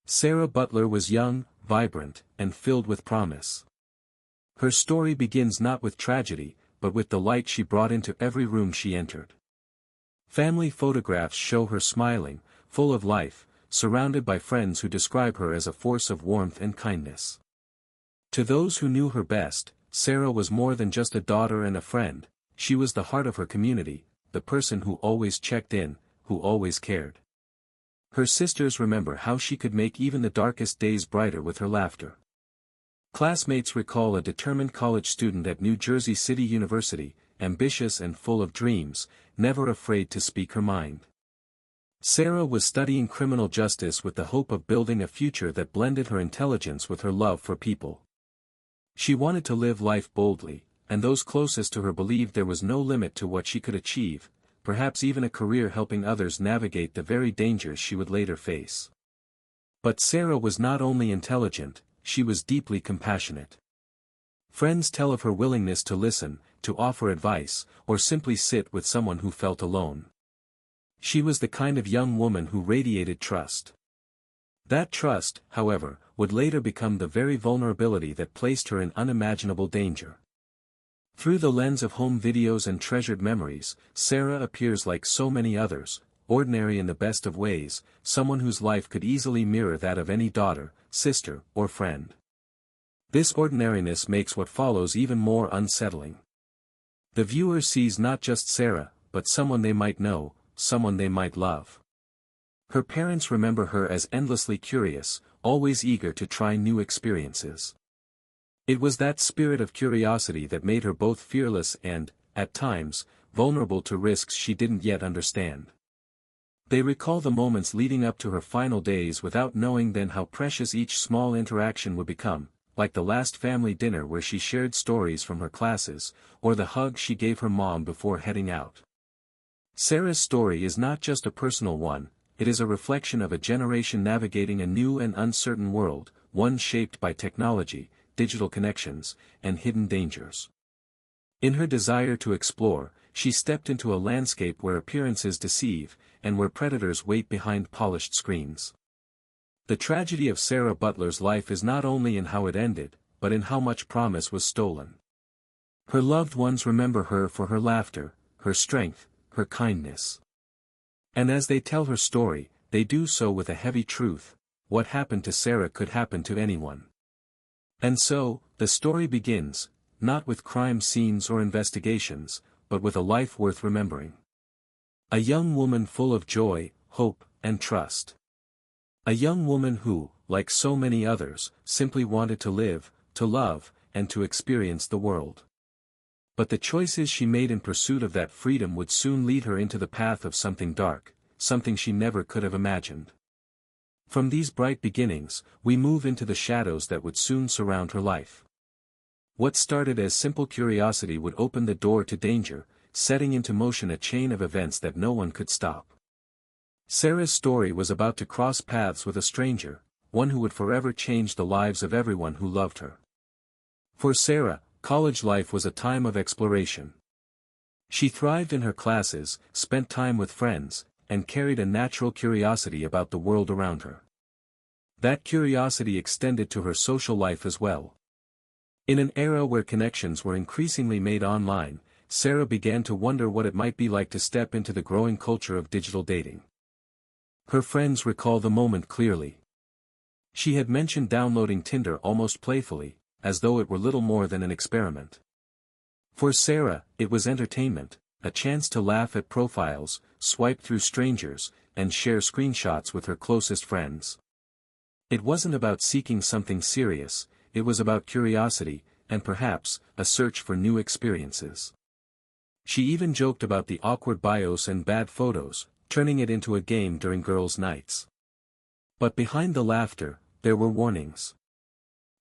Sarah Butler was young, vibrant, and filled with promise. Her story begins not with tragedy, but with the light she brought into every room she entered. Family photographs show her smiling, full of life, surrounded by friends who describe her as a force of warmth and kindness. To those who knew her best, Sarah was more than just a daughter and a friend, she was the heart of her community, the person who always checked in, who always cared. Her sisters remember how she could make even the darkest days brighter with her laughter. Classmates recall a determined college student at New Jersey City University, ambitious and full of dreams, never afraid to speak her mind. Sarah was studying criminal justice with the hope of building a future that blended her intelligence with her love for people. She wanted to live life boldly, and those closest to her believed there was no limit to what she could achieve, perhaps even a career helping others navigate the very dangers she would later face. But Sarah was not only intelligent, she was deeply compassionate. Friends tell of her willingness to listen, to offer advice, or simply sit with someone who felt alone. She was the kind of young woman who radiated trust. That trust, however, would later become the very vulnerability that placed her in unimaginable danger. Through the lens of home videos and treasured memories, Sarah appears like so many others, ordinary in the best of ways, someone whose life could easily mirror that of any daughter, sister, or friend. This ordinariness makes what follows even more unsettling. The viewer sees not just Sarah, but someone they might know, someone they might love. Her parents remember her as endlessly curious, always eager to try new experiences. It was that spirit of curiosity that made her both fearless and, at times, vulnerable to risks she didn't yet understand. They recall the moments leading up to her final days without knowing then how precious each small interaction would become, like the last family dinner where she shared stories from her classes, or the hug she gave her mom before heading out. Sarah's story is not just a personal one, it is a reflection of a generation navigating a new and uncertain world, one shaped by technology, digital connections, and hidden dangers. In her desire to explore, she stepped into a landscape where appearances deceive, and where predators wait behind polished screens. The tragedy of Sarah Butler's life is not only in how it ended, but in how much promise was stolen. Her loved ones remember her for her laughter, her strength, her kindness. And as they tell her story, they do so with a heavy truth: what happened to Sarah could happen to anyone. And so, the story begins, not with crime scenes or investigations, but with a life worth remembering. A young woman full of joy, hope, and trust. A young woman who, like so many others, simply wanted to live, to love, and to experience the world. But the choices she made in pursuit of that freedom would soon lead her into the path of something dark, something she never could have imagined. From these bright beginnings, we move into the shadows that would soon surround her life. What started as simple curiosity would open the door to danger, setting into motion a chain of events that no one could stop. Sarah's story was about to cross paths with a stranger, one who would forever change the lives of everyone who loved her. For Sarah, college life was a time of exploration. She thrived in her classes, spent time with friends, and carried a natural curiosity about the world around her. That curiosity extended to her social life as well. In an era where connections were increasingly made online, Sarah began to wonder what it might be like to step into the growing culture of digital dating. Her friends recall the moment clearly. She had mentioned downloading Tinder almost playfully, as though it were little more than an experiment. For Sarah, it was entertainment, a chance to laugh at profiles, swipe through strangers, and share screenshots with her closest friends. It wasn't about seeking something serious, it was about curiosity, and perhaps, a search for new experiences. She even joked about the awkward bios and bad photos, turning it into a game during girls' nights. But behind the laughter, there were warnings.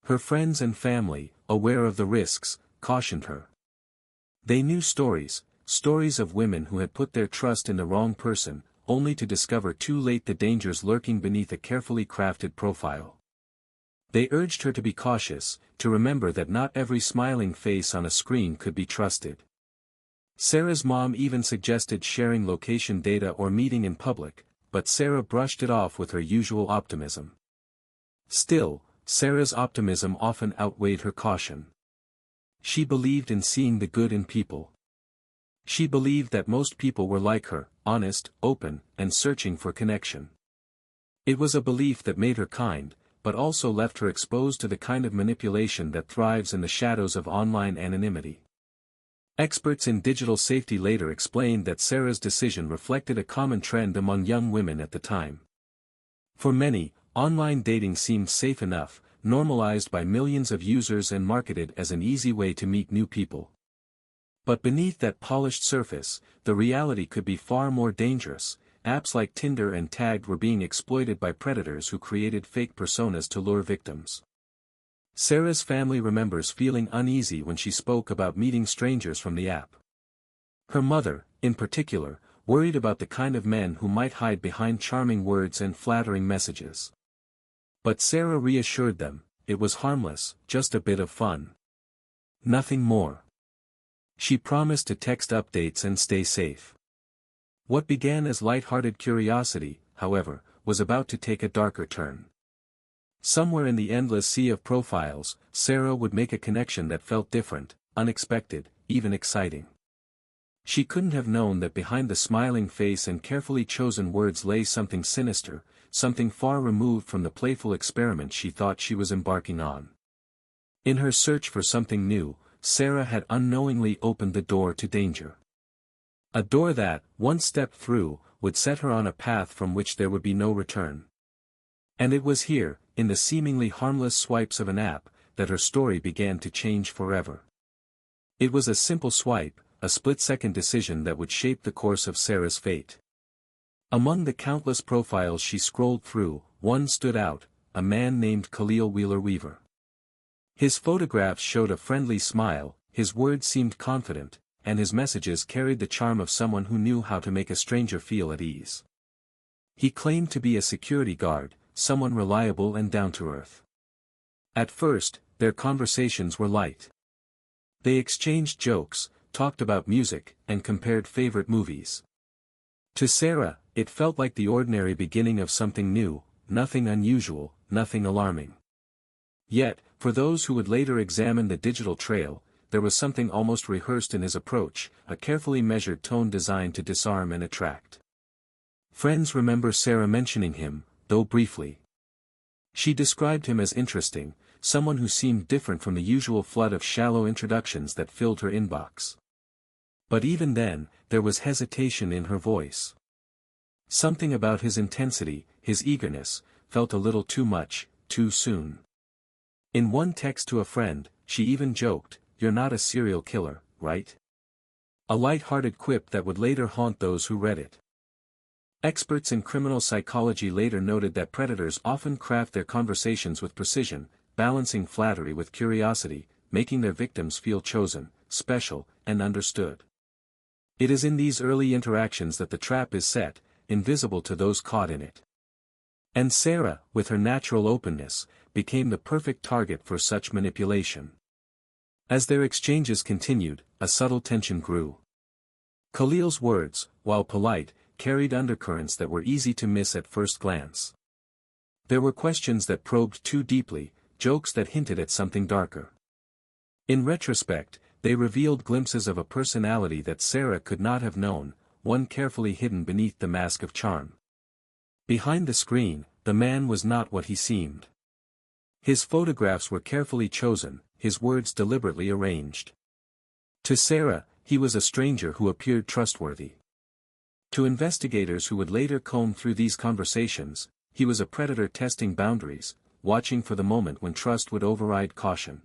Her friends and family, aware of the risks, cautioned her. They knew stories of women who had put their trust in the wrong person, only to discover too late the dangers lurking beneath a carefully crafted profile. They urged her to be cautious, to remember that not every smiling face on a screen could be trusted. Sarah's mom even suggested sharing location data or meeting in public, but Sarah brushed it off with her usual optimism. Still, Sarah's optimism often outweighed her caution. She believed in seeing the good in people. She believed that most people were like her, honest, open, and searching for connection. It was a belief that made her kind, but also left her exposed to the kind of manipulation that thrives in the shadows of online anonymity. Experts in digital safety later explained that Sarah's decision reflected a common trend among young women at the time. For many, online dating seemed safe enough, normalized by millions of users and marketed as an easy way to meet new people. But beneath that polished surface, the reality could be far more dangerous. Apps like Tinder and Tagged were being exploited by predators who created fake personas to lure victims. Sarah's family remembers feeling uneasy when she spoke about meeting strangers from the app. Her mother, in particular, worried about the kind of men who might hide behind charming words and flattering messages. But Sarah reassured them, it was harmless, just a bit of fun. Nothing more. She promised to text updates and stay safe. What began as light-hearted curiosity, however, was about to take a darker turn. Somewhere in the endless sea of profiles, Sarah would make a connection that felt different, unexpected, even exciting. She couldn't have known that behind the smiling face and carefully chosen words lay something sinister, something far removed from the playful experiment she thought she was embarking on. In her search for something new, Sarah had unknowingly opened the door to danger. A door that, once stepped through, would set her on a path from which there would be no return. And it was here, in the seemingly harmless swipes of an app, that her story began to change forever. It was a simple swipe, a split-second decision that would shape the course of Sarah's fate. Among the countless profiles she scrolled through, one stood out, a man named Khalil Wheeler-Weaver. His photographs showed a friendly smile, his words seemed confident, and his messages carried the charm of someone who knew how to make a stranger feel at ease. He claimed to be a security guard, someone reliable and down-to-earth. At first, their conversations were light. They exchanged jokes, talked about music, and compared favorite movies. To Sarah, it felt like the ordinary beginning of something new, nothing unusual, nothing alarming. Yet, for those who would later examine the digital trail, there was something almost rehearsed in his approach, a carefully measured tone designed to disarm and attract. Friends remember Sarah mentioning him, though briefly. She described him as interesting, someone who seemed different from the usual flood of shallow introductions that filled her inbox. But even then, there was hesitation in her voice. Something about his intensity, his eagerness, felt a little too much, too soon. In one text to a friend, she even joked, "You're not a serial killer, right?" A light-hearted quip that would later haunt those who read it. Experts in criminal psychology later noted that predators often craft their conversations with precision, balancing flattery with curiosity, making their victims feel chosen, special, and understood. It is in these early interactions that the trap is set, invisible to those caught in it. And Sarah, with her natural openness, became the perfect target for such manipulation. As their exchanges continued, a subtle tension grew. Khalil's words, while polite, carried undercurrents that were easy to miss at first glance. There were questions that probed too deeply, jokes that hinted at something darker. In retrospect, they revealed glimpses of a personality that Sarah could not have known, one carefully hidden beneath the mask of charm. Behind the screen, the man was not what he seemed. His photographs were carefully chosen, his words deliberately arranged. To Sarah, he was a stranger who appeared trustworthy. To investigators who would later comb through these conversations, he was a predator testing boundaries, watching for the moment when trust would override caution.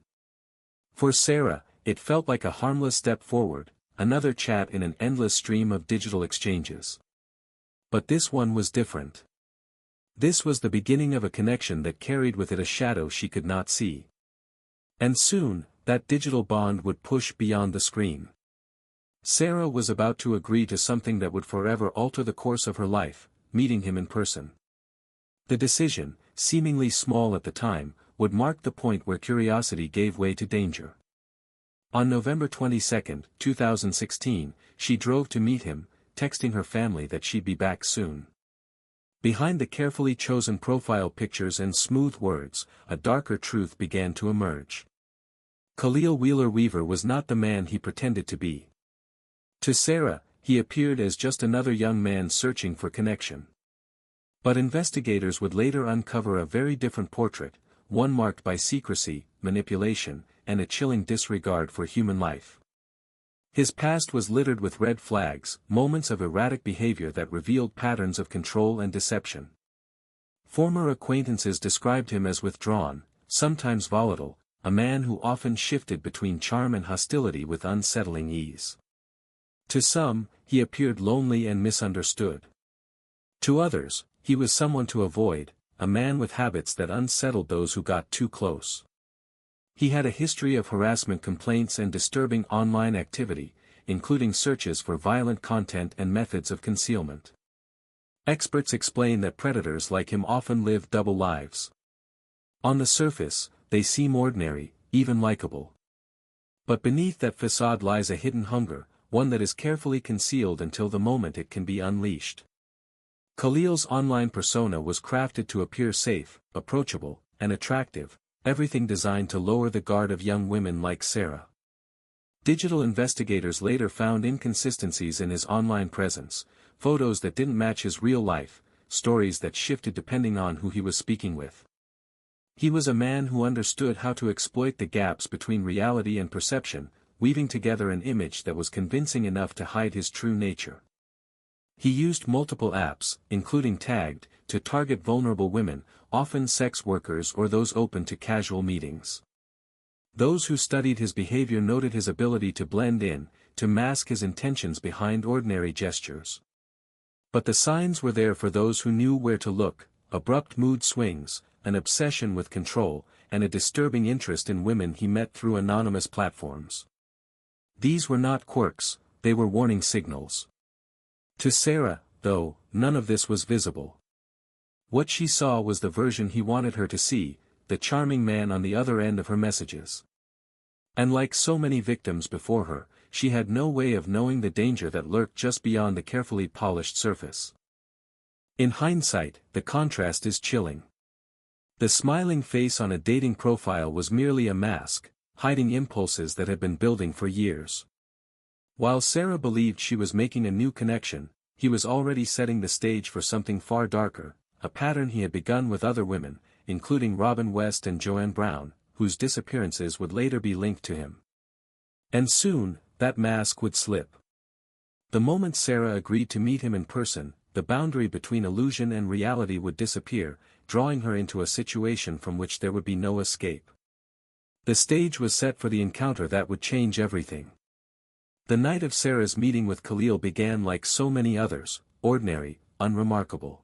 For Sarah, it felt like a harmless step forward, another chat in an endless stream of digital exchanges. But this one was different. This was the beginning of a connection that carried with it a shadow she could not see. And soon, that digital bond would push beyond the screen. Sarah was about to agree to something that would forever alter the course of her life, meeting him in person. The decision, seemingly small at the time, would mark the point where curiosity gave way to danger. On November 22, 2016, she drove to meet him, texting her family that she'd be back soon. Behind the carefully chosen profile pictures and smooth words, a darker truth began to emerge. Khalil Wheeler-Weaver was not the man he pretended to be. To Sarah, he appeared as just another young man searching for connection. But investigators would later uncover a very different portrait, one marked by secrecy, manipulation, and a chilling disregard for human life. His past was littered with red flags, moments of erratic behavior that revealed patterns of control and deception. Former acquaintances described him as withdrawn, sometimes volatile, a man who often shifted between charm and hostility with unsettling ease. To some, he appeared lonely and misunderstood. To others, he was someone to avoid, a man with habits that unsettled those who got too close. He had a history of harassment complaints and disturbing online activity, including searches for violent content and methods of concealment. Experts explain that predators like him often live double lives. On the surface, they seem ordinary, even likable. But beneath that facade lies a hidden hunger, one that is carefully concealed until the moment it can be unleashed. Khalil's online persona was crafted to appear safe, approachable, and attractive, everything designed to lower the guard of young women like Sarah. Digital investigators later found inconsistencies in his online presence, photos that didn't match his real life, stories that shifted depending on who he was speaking with. He was a man who understood how to exploit the gaps between reality and perception, weaving together an image that was convincing enough to hide his true nature. He used multiple apps, including Tagged, to target vulnerable women, often sex workers or those open to casual meetings. Those who studied his behavior noted his ability to blend in, to mask his intentions behind ordinary gestures. But the signs were there for those who knew where to look: abrupt mood swings, an obsession with control, and a disturbing interest in women he met through anonymous platforms. These were not quirks, they were warning signals. To Sarah, though, none of this was visible. What she saw was the version he wanted her to see, the charming man on the other end of her messages. And like so many victims before her, she had no way of knowing the danger that lurked just beyond the carefully polished surface. In hindsight, the contrast is chilling. The smiling face on a dating profile was merely a mask, hiding impulses that had been building for years. While Sarah believed she was making a new connection, he was already setting the stage for something far darker, a pattern he had begun with other women, including Robin West and Joanne Brown, whose disappearances would later be linked to him. And soon, that mask would slip. The moment Sarah agreed to meet him in person, the boundary between illusion and reality would disappear, drawing her into a situation from which there would be no escape. The stage was set for the encounter that would change everything. The night of Sarah's meeting with Khalil began like so many others, ordinary, unremarkable.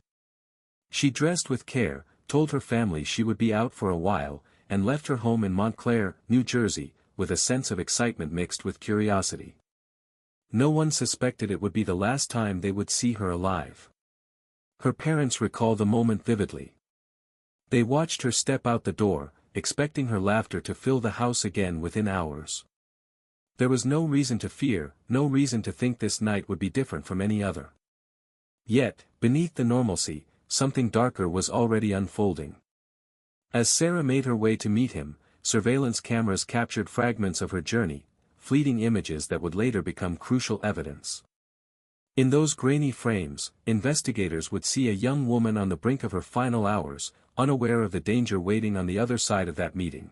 She dressed with care, told her family she would be out for a while, and left her home in Montclair, New Jersey, with a sense of excitement mixed with curiosity. No one suspected it would be the last time they would see her alive. Her parents recall the moment vividly. They watched her step out the door, expecting her laughter to fill the house again within hours. There was no reason to fear, no reason to think this night would be different from any other. Yet, beneath the normalcy, something darker was already unfolding. As Sarah made her way to meet him, surveillance cameras captured fragments of her journey, fleeting images that would later become crucial evidence. In those grainy frames, investigators would see a young woman on the brink of her final hours, unaware of the danger waiting on the other side of that meeting.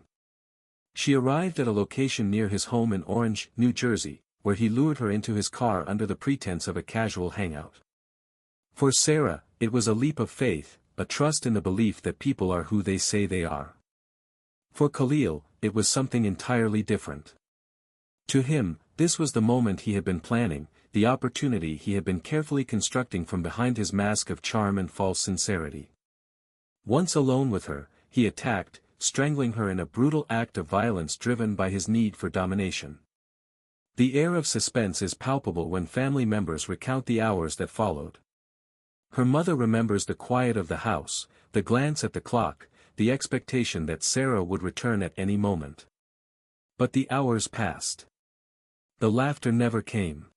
She arrived at a location near his home in Orange, New Jersey, where he lured her into his car under the pretense of a casual hangout. For Sarah, it was a leap of faith, a trust in the belief that people are who they say they are. For Khalil, it was something entirely different. To him, this was the moment he had been planning, the opportunity he had been carefully constructing from behind his mask of charm and false sincerity. Once alone with her, he attacked, strangling her in a brutal act of violence driven by his need for domination. The air of suspense is palpable when family members recount the hours that followed. Her mother remembers the quiet of the house, the glance at the clock, the expectation that Sarah would return at any moment. But the hours passed. The laughter never came.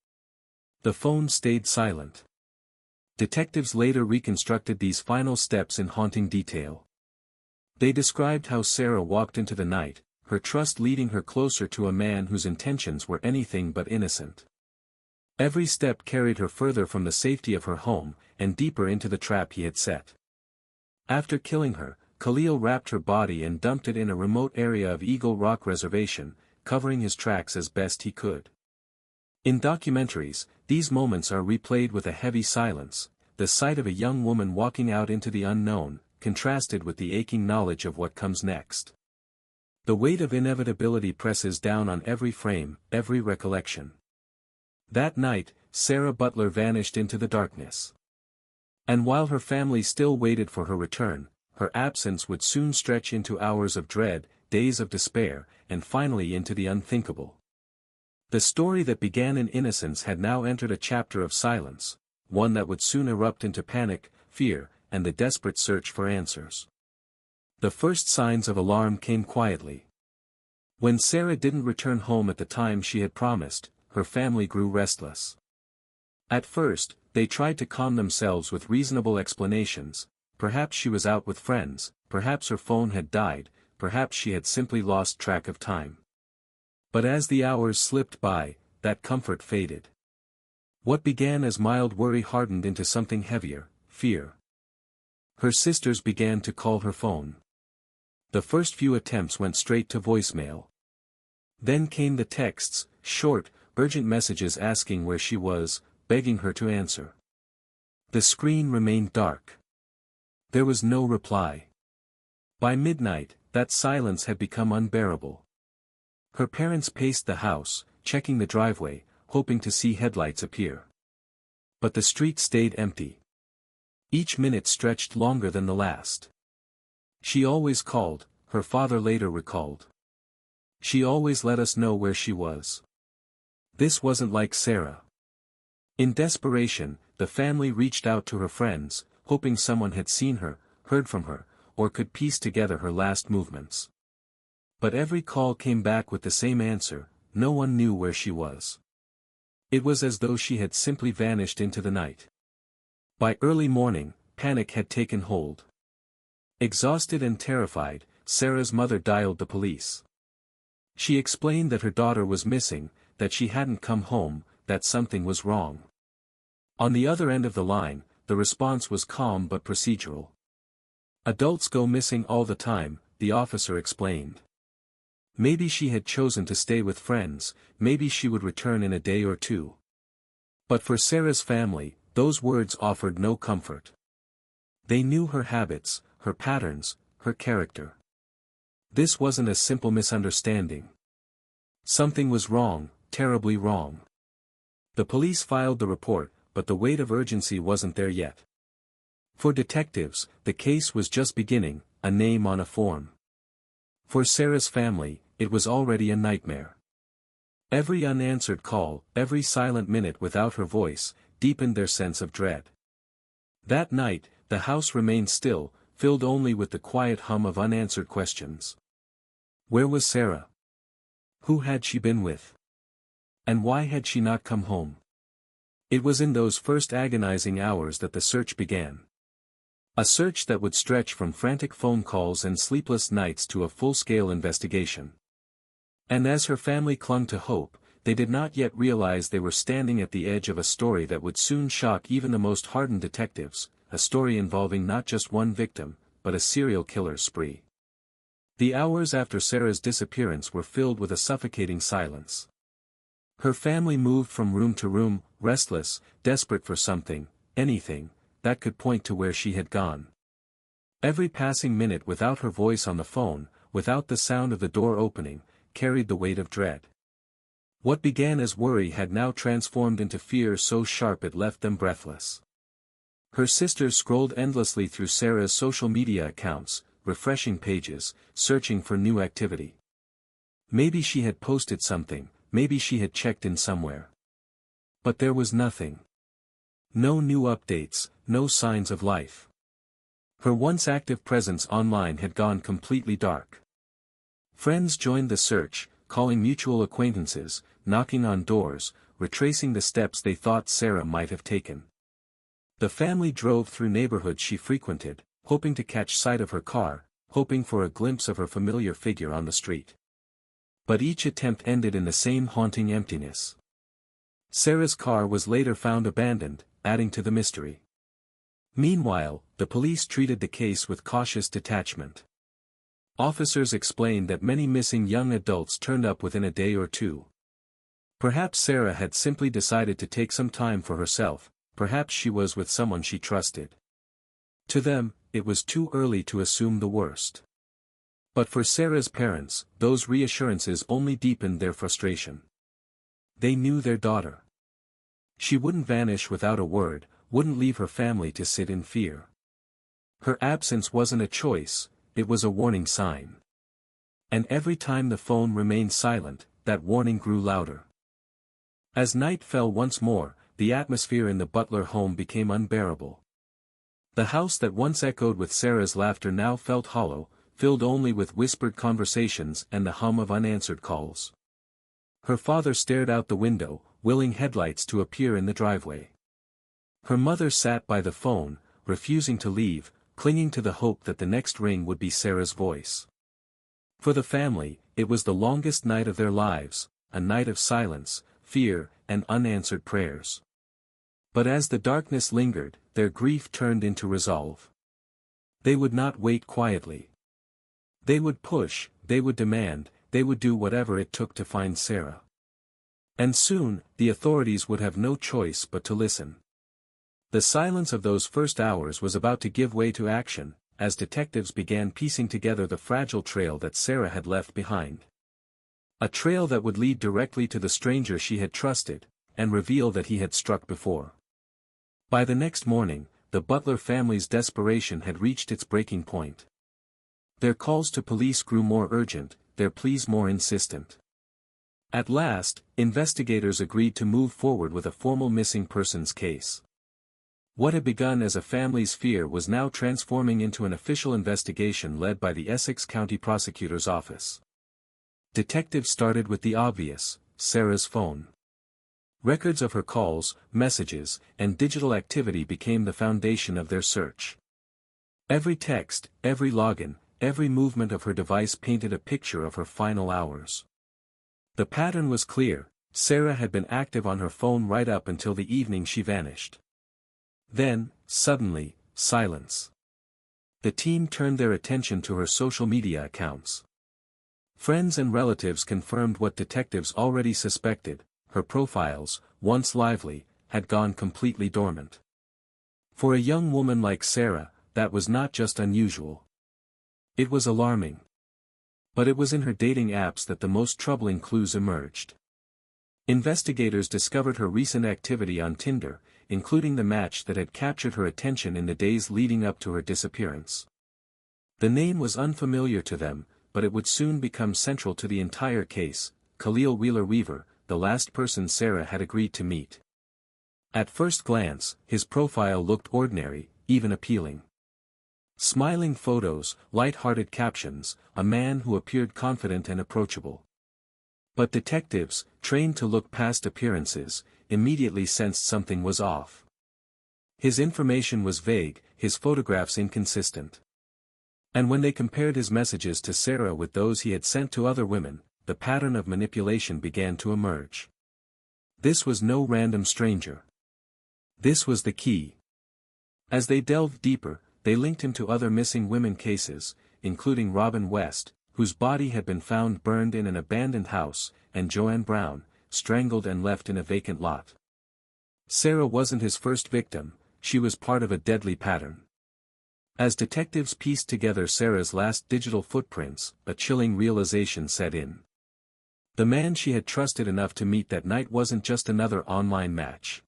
The phone stayed silent. Detectives later reconstructed these final steps in haunting detail. They described how Sarah walked into the night, her trust leading her closer to a man whose intentions were anything but innocent. Every step carried her further from the safety of her home, and deeper into the trap he had set. After killing her, Khalil wrapped her body and dumped it in a remote area of Eagle Rock Reservation, covering his tracks as best he could. In documentaries, these moments are replayed with a heavy silence, the sight of a young woman walking out into the unknown, contrasted with the aching knowledge of what comes next. The weight of inevitability presses down on every frame, every recollection. That night, Sarah Butler vanished into the darkness. And while her family still waited for her return, her absence would soon stretch into hours of dread, days of despair, and finally into the unthinkable. The story that began in innocence had now entered a chapter of silence, one that would soon erupt into panic, fear, and the desperate search for answers. The first signs of alarm came quietly. When Sarah didn't return home at the time she had promised, her family grew restless. At first, they tried to calm themselves with reasonable explanations. Perhaps she was out with friends, perhaps her phone had died, perhaps she had simply lost track of time. But as the hours slipped by, that comfort faded. What began as mild worry hardened into something heavier, fear. Her sisters began to call her phone. The first few attempts went straight to voicemail. Then came the texts, short, urgent messages asking where she was, begging her to answer. The screen remained dark. There was no reply. By midnight, that silence had become unbearable. Her parents paced the house, checking the driveway, hoping to see headlights appear. But the street stayed empty. Each minute stretched longer than the last. She always called, her father later recalled. She always let us know where she was. This wasn't like Sarah. In desperation, the family reached out to her friends, hoping someone had seen her, heard from her, or could piece together her last movements. But every call came back with the same answer: no one knew where she was. It was as though she had simply vanished into the night. By early morning, panic had taken hold. Exhausted and terrified, Sarah's mother dialed the police. She explained that her daughter was missing, that she hadn't come home, that something was wrong. On the other end of the line, the response was calm but procedural. "Adults go missing all the time," the officer explained. Maybe she had chosen to stay with friends, maybe she would return in a day or two. But for Sarah's family, those words offered no comfort. They knew her habits, her patterns, her character. This wasn't a simple misunderstanding. Something was wrong, terribly wrong. The police filed the report, but the weight of urgency wasn't there yet. For detectives, the case was just beginning, a name on a form. For Sarah's family, it was already a nightmare. Every unanswered call, every silent minute without her voice, deepened their sense of dread. That night, the house remained still, filled only with the quiet hum of unanswered questions. Where was Sarah? Who had she been with? And why had she not come home? It was in those first agonizing hours that the search began. A search that would stretch from frantic phone calls and sleepless nights to a full-scale investigation. And as her family clung to hope, they did not yet realize they were standing at the edge of a story that would soon shock even the most hardened detectives, a story involving not just one victim, but a serial killer's spree. The hours after Sarah's disappearance were filled with a suffocating silence. Her family moved from room to room, restless, desperate for something, anything, that could point to where she had gone. Every passing minute without her voice on the phone, without the sound of the door opening, carried the weight of dread. What began as worry had now transformed into fear so sharp it left them breathless. Her sisters scrolled endlessly through Sarah's social media accounts, refreshing pages, searching for new activity. Maybe she had posted something, maybe she had checked in somewhere. But there was nothing. No new updates, no signs of life. Her once active presence online had gone completely dark. Friends joined the search, calling mutual acquaintances, knocking on doors, retracing the steps they thought Sarah might have taken. The family drove through neighborhoods she frequented, hoping to catch sight of her car, hoping for a glimpse of her familiar figure on the street. But each attempt ended in the same haunting emptiness. Sarah's car was later found abandoned, adding to the mystery. Meanwhile, the police treated the case with cautious detachment. Officers explained that many missing young adults turned up within a day or two. Perhaps Sarah had simply decided to take some time for herself, perhaps she was with someone she trusted. To them, it was too early to assume the worst. But for Sarah's parents, those reassurances only deepened their frustration. They knew their daughter. She wouldn't vanish without a word, wouldn't leave her family to sit in fear. Her absence wasn't a choice, it was a warning sign. And every time the phone remained silent, that warning grew louder. As night fell once more, the atmosphere in the Butler home became unbearable. The house that once echoed with Sarah's laughter now felt hollow, filled only with whispered conversations and the hum of unanswered calls. Her father stared out the window, willing headlights to appear in the driveway. Her mother sat by the phone, refusing to leave, clinging to the hope that the next ring would be Sarah's voice. For the family, it was the longest night of their lives, a night of silence, fear, and unanswered prayers. But as the darkness lingered, their grief turned into resolve. They would not wait quietly. They would push, they would demand, they would do whatever it took to find Sarah. And soon, the authorities would have no choice but to listen. The silence of those first hours was about to give way to action, as detectives began piecing together the fragile trail that Sarah had left behind. A trail that would lead directly to the stranger she had trusted, and reveal that he had struck before. By the next morning, the Butler family's desperation had reached its breaking point. Their calls to police grew more urgent, their pleas more insistent. At last, investigators agreed to move forward with a formal missing persons case. What had begun as a family's fear was now transforming into an official investigation led by the Essex County Prosecutor's Office. Detectives started with the obvious, Sarah's phone. Records of her calls, messages, and digital activity became the foundation of their search. Every text, every login, every movement of her device painted a picture of her final hours. The pattern was clear, Sarah had been active on her phone right up until the evening she vanished. Then, suddenly, silence. The team turned their attention to her social media accounts. Friends and relatives confirmed what detectives already suspected, her profiles, once lively, had gone completely dormant. For a young woman like Sarah, that was not just unusual. It was alarming. But it was in her dating apps that the most troubling clues emerged. Investigators discovered her recent activity on Tinder, including the match that had captured her attention in the days leading up to her disappearance. The name was unfamiliar to them, but it would soon become central to the entire case, Khalil Wheeler-Weaver, the last person Sarah had agreed to meet. At first glance, his profile looked ordinary, even appealing. Smiling photos, light-hearted captions, a man who appeared confident and approachable. But detectives, trained to look past appearances, immediately sensed something was off. His information was vague, his photographs inconsistent. And when they compared his messages to Sarah with those he had sent to other women, the pattern of manipulation began to emerge. This was no random stranger. This was the key. As they delved deeper, they linked him to other missing women cases, including Robin West, whose body had been found burned in an abandoned house, and Joanne Brown, strangled and left in a vacant lot. Sarah wasn't his first victim, she was part of a deadly pattern. As detectives pieced together Sarah's last digital footprints, a chilling realization set in. The man she had trusted enough to meet that night wasn't just another online match.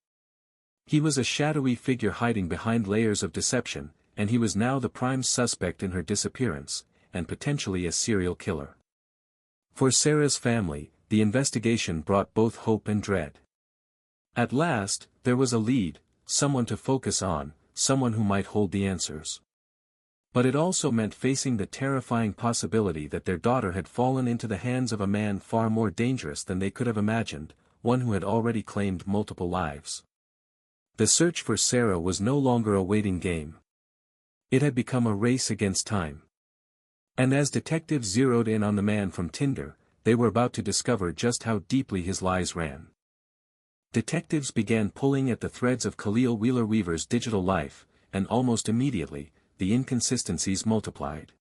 He was a shadowy figure hiding behind layers of deception, and he was now the prime suspect in her disappearance, and potentially a serial killer. For Sarah's family, the investigation brought both hope and dread. At last, there was a lead, someone to focus on, someone who might hold the answers. But it also meant facing the terrifying possibility that their daughter had fallen into the hands of a man far more dangerous than they could have imagined, one who had already claimed multiple lives. The search for Sarah was no longer a waiting game. It had become a race against time. And as detectives zeroed in on the man from Tinder, they were about to discover just how deeply his lies ran. Detectives began pulling at the threads of Khalil Wheeler Weaver's digital life, and almost immediately, the inconsistencies multiplied.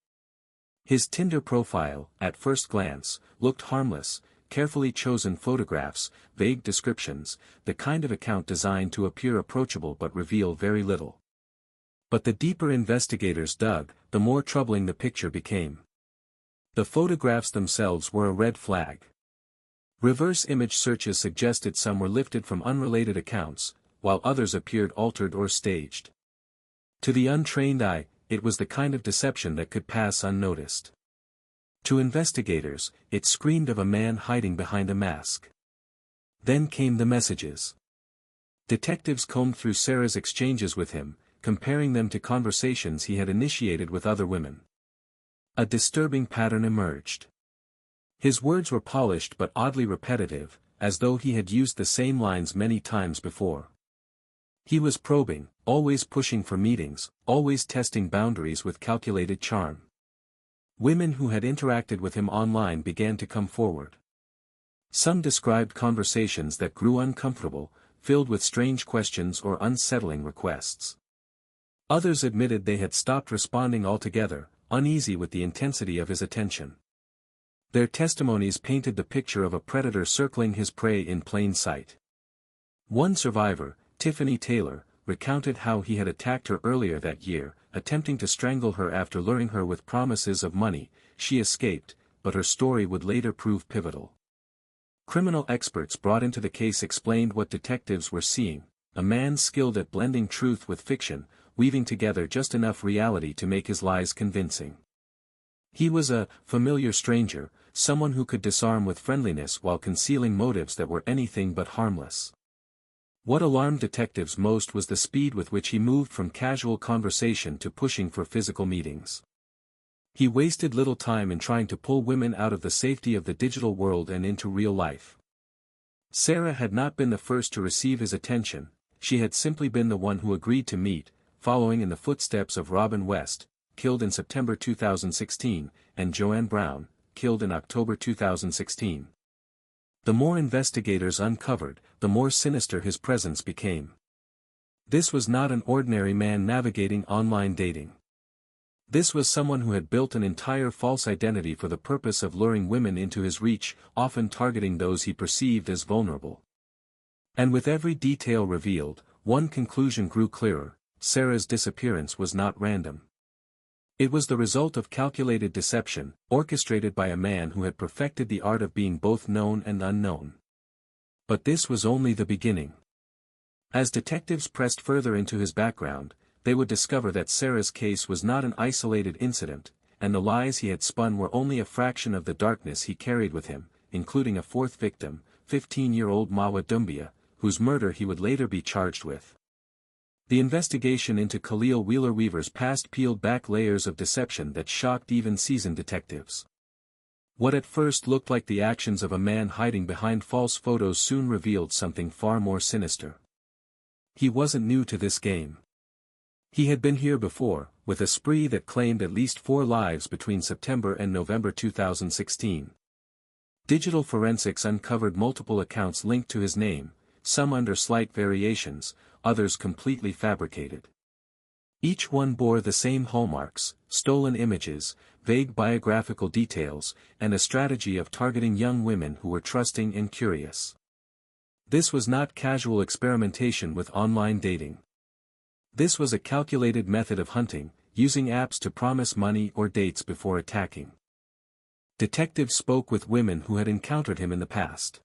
His Tinder profile, at first glance, looked harmless: carefully chosen photographs, vague descriptions, the kind of account designed to appear approachable but reveal very little. But the deeper investigators dug, the more troubling the picture became. The photographs themselves were a red flag. Reverse image searches suggested some were lifted from unrelated accounts, while others appeared altered or staged. To the untrained eye, it was the kind of deception that could pass unnoticed. To investigators, it screamed of a man hiding behind a mask. Then came the messages. Detectives combed through Sarah's exchanges with him, comparing them to conversations he had initiated with other women. A disturbing pattern emerged. His words were polished but oddly repetitive, as though he had used the same lines many times before. He was probing, always pushing for meetings, always testing boundaries with calculated charm. Women who had interacted with him online began to come forward. Some described conversations that grew uncomfortable, filled with strange questions or unsettling requests. Others admitted they had stopped responding altogether, uneasy with the intensity of his attention. Their testimonies painted the picture of a predator circling his prey in plain sight. One survivor, Tiffany Taylor, recounted how he had attacked her earlier that year, attempting to strangle her after luring her with promises of money. She escaped, but her story would later prove pivotal. Criminal experts brought into the case explained what detectives were seeing: a man skilled at blending truth with fiction, weaving together just enough reality to make his lies convincing. He was a familiar stranger, someone who could disarm with friendliness while concealing motives that were anything but harmless. What alarmed detectives most was the speed with which he moved from casual conversation to pushing for physical meetings. He wasted little time in trying to pull women out of the safety of the digital world and into real life. Sarah had not been the first to receive his attention; she had simply been the one who agreed to meet, following in the footsteps of Robin West, killed in September 2016, and Joanne Brown, killed in October 2016. The more investigators uncovered, the more sinister his presence became. This was not an ordinary man navigating online dating. This was someone who had built an entire false identity for the purpose of luring women into his reach, often targeting those he perceived as vulnerable. And with every detail revealed, one conclusion grew clearer: Sarah's disappearance was not random. It was the result of calculated deception, orchestrated by a man who had perfected the art of being both known and unknown. But this was only the beginning. As detectives pressed further into his background, they would discover that Sarah's case was not an isolated incident, and the lies he had spun were only a fraction of the darkness he carried with him, including a fourth victim, 15-year-old Mawa Doumbia, whose murder he would later be charged with. The investigation into Khalil Wheeler Weaver's past peeled back layers of deception that shocked even seasoned detectives. What at first looked like the actions of a man hiding behind false photos soon revealed something far more sinister. He wasn't new to this game. He had been here before, with a spree that claimed at least 4 lives between September and November 2016. Digital forensics uncovered multiple accounts linked to his name, some under slight variations, others completely fabricated. Each one bore the same hallmarks: stolen images, vague biographical details, and a strategy of targeting young women who were trusting and curious. This was not casual experimentation with online dating. This was a calculated method of hunting, using apps to promise money or dates before attacking. Detectives spoke with women who had encountered him in the past.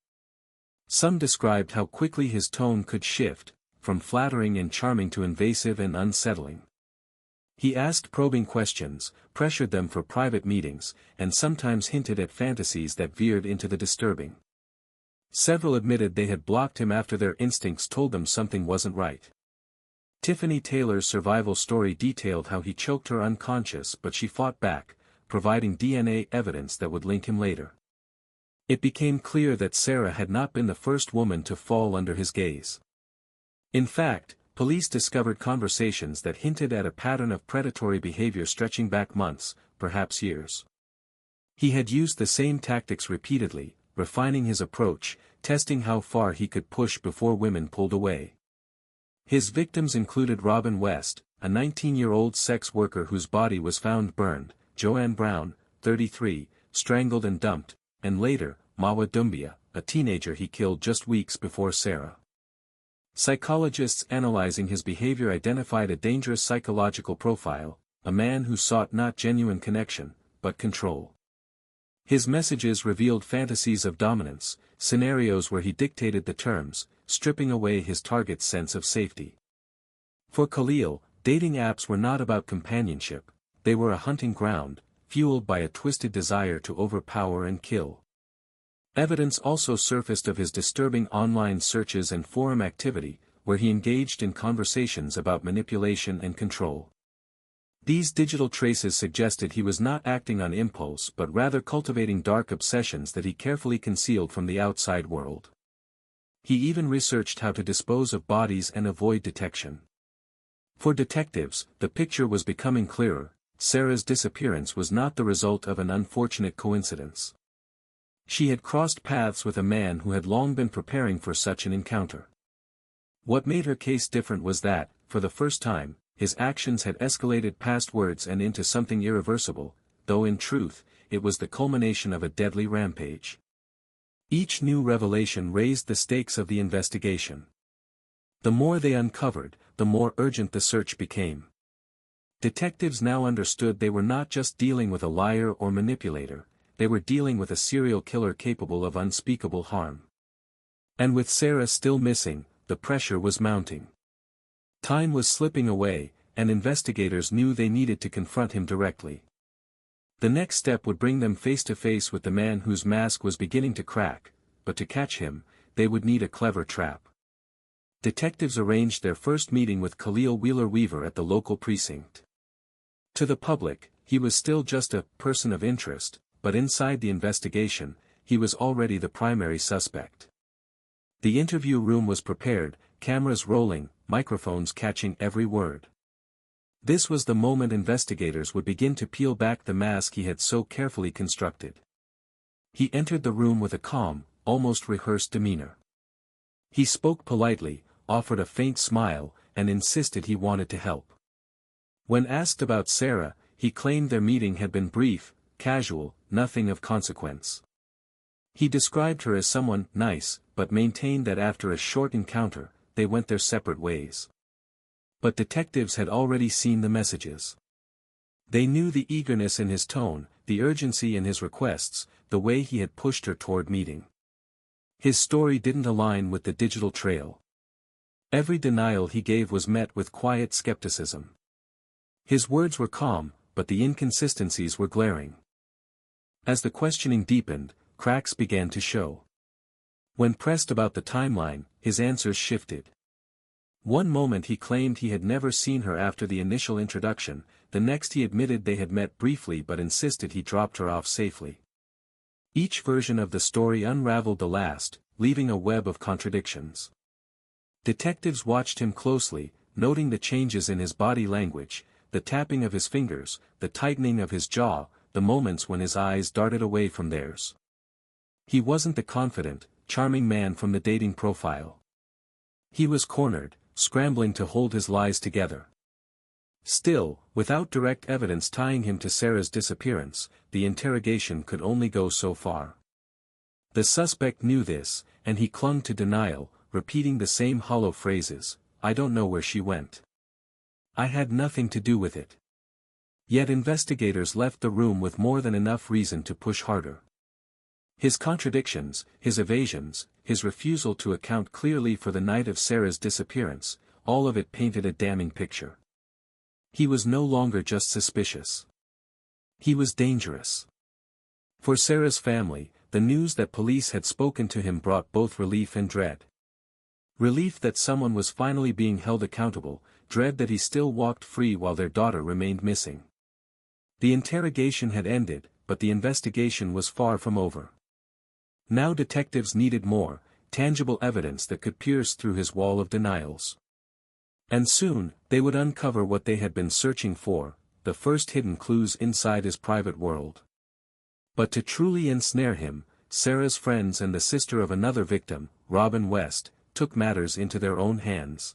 Some described how quickly his tone could shift, from flattering and charming to invasive and unsettling. He asked probing questions, pressured them for private meetings, and sometimes hinted at fantasies that veered into the disturbing. Several admitted they had blocked him after their instincts told them something wasn't right. Tiffany Taylor's survival story detailed how he choked her unconscious, but she fought back, providing DNA evidence that would link him later. It became clear that Sarah had not been the first woman to fall under his gaze. In fact, police discovered conversations that hinted at a pattern of predatory behavior stretching back months, perhaps years. He had used the same tactics repeatedly, refining his approach, testing how far he could push before women pulled away. His victims included Robin West, a 19-year-old sex worker whose body was found burned, Joanne Brown, 33, strangled and dumped, and later, Mawa Doumbia, a teenager he killed just weeks before Sarah. Psychologists analyzing his behavior identified a dangerous psychological profile, a man who sought not genuine connection, but control. His messages revealed fantasies of dominance, scenarios where he dictated the terms, stripping away his target's sense of safety. For Khalil, dating apps were not about companionship, they were a hunting ground, fueled by a twisted desire to overpower and kill. Evidence also surfaced of his disturbing online searches and forum activity, where he engaged in conversations about manipulation and control. These digital traces suggested he was not acting on impulse but rather cultivating dark obsessions that he carefully concealed from the outside world. He even researched how to dispose of bodies and avoid detection. For detectives, the picture was becoming clearer: Sarah's disappearance was not the result of an unfortunate coincidence. She had crossed paths with a man who had long been preparing for such an encounter. What made her case different was that, for the first time, his actions had escalated past words and into something irreversible, though in truth, it was the culmination of a deadly rampage. Each new revelation raised the stakes of the investigation. The more they uncovered, the more urgent the search became. Detectives now understood they were not just dealing with a liar or manipulator, they were dealing with a serial killer capable of unspeakable harm. And with Sarah still missing, the pressure was mounting. Time was slipping away, and investigators knew they needed to confront him directly. The next step would bring them face to face with the man whose mask was beginning to crack, but to catch him, they would need a clever trap. Detectives arranged their first meeting with Khalil Wheeler-Weaver at the local precinct. To the public, he was still just a person of interest, but inside the investigation, he was already the primary suspect. The interview room was prepared, cameras rolling, microphones catching every word. This was the moment investigators would begin to peel back the mask he had so carefully constructed. He entered the room with a calm, almost rehearsed demeanor. He spoke politely, offered a faint smile, and insisted he wanted to help. When asked about Sarah, he claimed their meeting had been brief, casual, nothing of consequence. He described her as someone nice, but maintained that after a short encounter, they went their separate ways. But detectives had already seen the messages. They knew the eagerness in his tone, the urgency in his requests, the way he had pushed her toward meeting. His story didn't align with the digital trail. Every denial he gave was met with quiet skepticism. His words were calm, but the inconsistencies were glaring. As the questioning deepened, cracks began to show. When pressed about the timeline, his answers shifted. One moment he claimed he had never seen her after the initial introduction, the next he admitted they had met briefly but insisted he dropped her off safely. Each version of the story unraveled the last, leaving a web of contradictions. Detectives watched him closely, noting the changes in his body language, the tapping of his fingers, the tightening of his jaw, the moments when his eyes darted away from theirs. He wasn't the confident, charming man from the dating profile. He was cornered, scrambling to hold his lies together. Still, without direct evidence tying him to Sarah's disappearance, the interrogation could only go so far. The suspect knew this, and he clung to denial, repeating the same hollow phrases: "I don't know where she went. I had nothing to do with it." Yet investigators left the room with more than enough reason to push harder. His contradictions, his evasions, his refusal to account clearly for the night of Sarah's disappearance, all of it painted a damning picture. He was no longer just suspicious. He was dangerous. For Sarah's family, the news that police had spoken to him brought both relief and dread. Relief that someone was finally being held accountable, dread that he still walked free while their daughter remained missing. The interrogation had ended, but the investigation was far from over. Now detectives needed more, tangible evidence that could pierce through his wall of denials. And soon, they would uncover what they had been searching for, the first hidden clues inside his private world. But to truly ensnare him, Sarah's friends and the sister of another victim, Robin West, took matters into their own hands.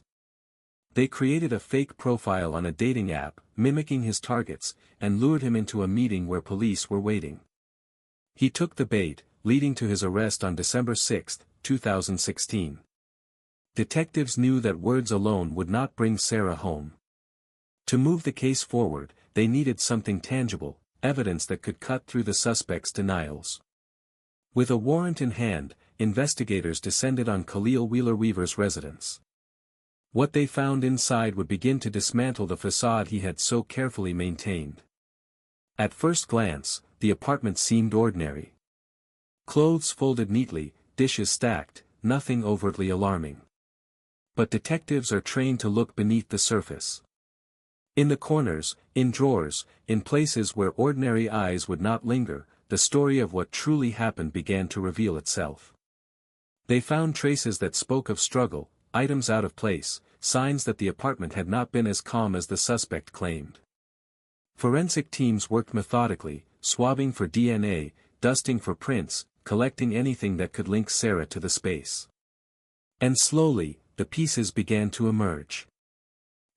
They created a fake profile on a dating app, mimicking his targets, and lured him into a meeting where police were waiting. He took the bait, leading to his arrest on December 6, 2016. Detectives knew that words alone would not bring Sarah home. To move the case forward, they needed something tangible, evidence that could cut through the suspect's denials. With a warrant in hand, investigators descended on Khalil Wheeler Weaver's residence. What they found inside would begin to dismantle the facade he had so carefully maintained. At first glance, the apartment seemed ordinary. Clothes folded neatly, dishes stacked, nothing overtly alarming. But detectives are trained to look beneath the surface. In the corners, in drawers, in places where ordinary eyes would not linger, the story of what truly happened began to reveal itself. They found traces that spoke of struggle, items out of place, signs that the apartment had not been as calm as the suspect claimed. Forensic teams worked methodically, swabbing for DNA, dusting for prints, collecting anything that could link Sarah to the space. And slowly, the pieces began to emerge.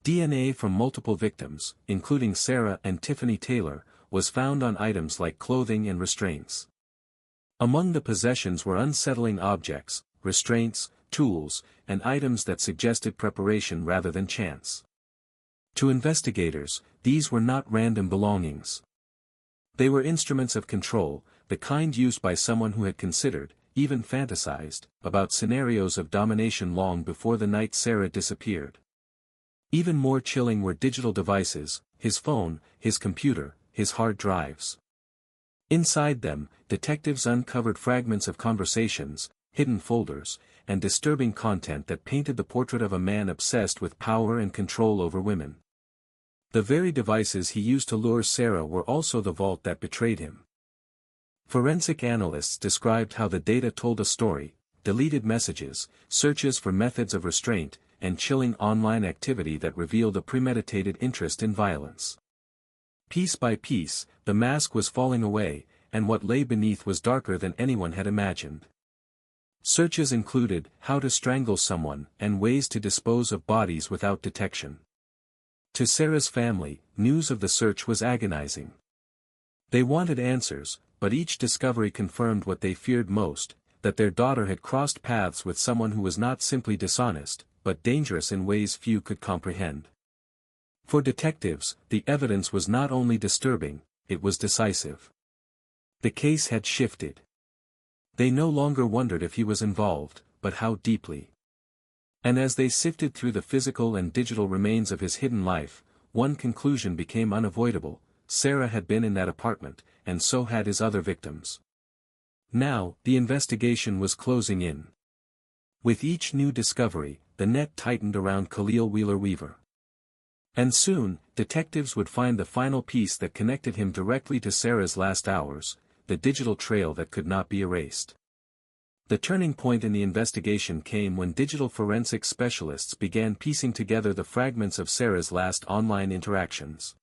DNA from multiple victims, including Sarah and Tiffany Taylor, was found on items like clothing and restraints. Among the possessions were unsettling objects, restraints, tools, and items that suggested preparation rather than chance. To investigators, these were not random belongings. They were instruments of control, the kind used by someone who had considered, even fantasized, about scenarios of domination long before the night Sarah disappeared. Even more chilling were digital devices, his phone, his computer, his hard drives. Inside them, detectives uncovered fragments of conversations, hidden folders, and disturbing content that painted the portrait of a man obsessed with power and control over women. The very devices he used to lure Sarah were also the vault that betrayed him. Forensic analysts described how the data told a story: deleted messages, searches for methods of restraint, and chilling online activity that revealed a premeditated interest in violence. Piece by piece, the mask was falling away, and what lay beneath was darker than anyone had imagined. Searches included how to strangle someone and ways to dispose of bodies without detection. To Sarah's family, news of the search was agonizing. They wanted answers, but each discovery confirmed what they feared most, that their daughter had crossed paths with someone who was not simply dishonest, but dangerous in ways few could comprehend. For detectives, the evidence was not only disturbing, it was decisive. The case had shifted. They no longer wondered if he was involved, but how deeply. And as they sifted through the physical and digital remains of his hidden life, one conclusion became unavoidable: Sarah had been in that apartment, and so had his other victims. Now, the investigation was closing in. With each new discovery, the net tightened around Khalil Wheeler Weaver. And soon, detectives would find the final piece that connected him directly to Sarah's last hours, the digital trail that could not be erased. The turning point in the investigation came when digital forensic specialists began piecing together the fragments of Sarah's last online interactions.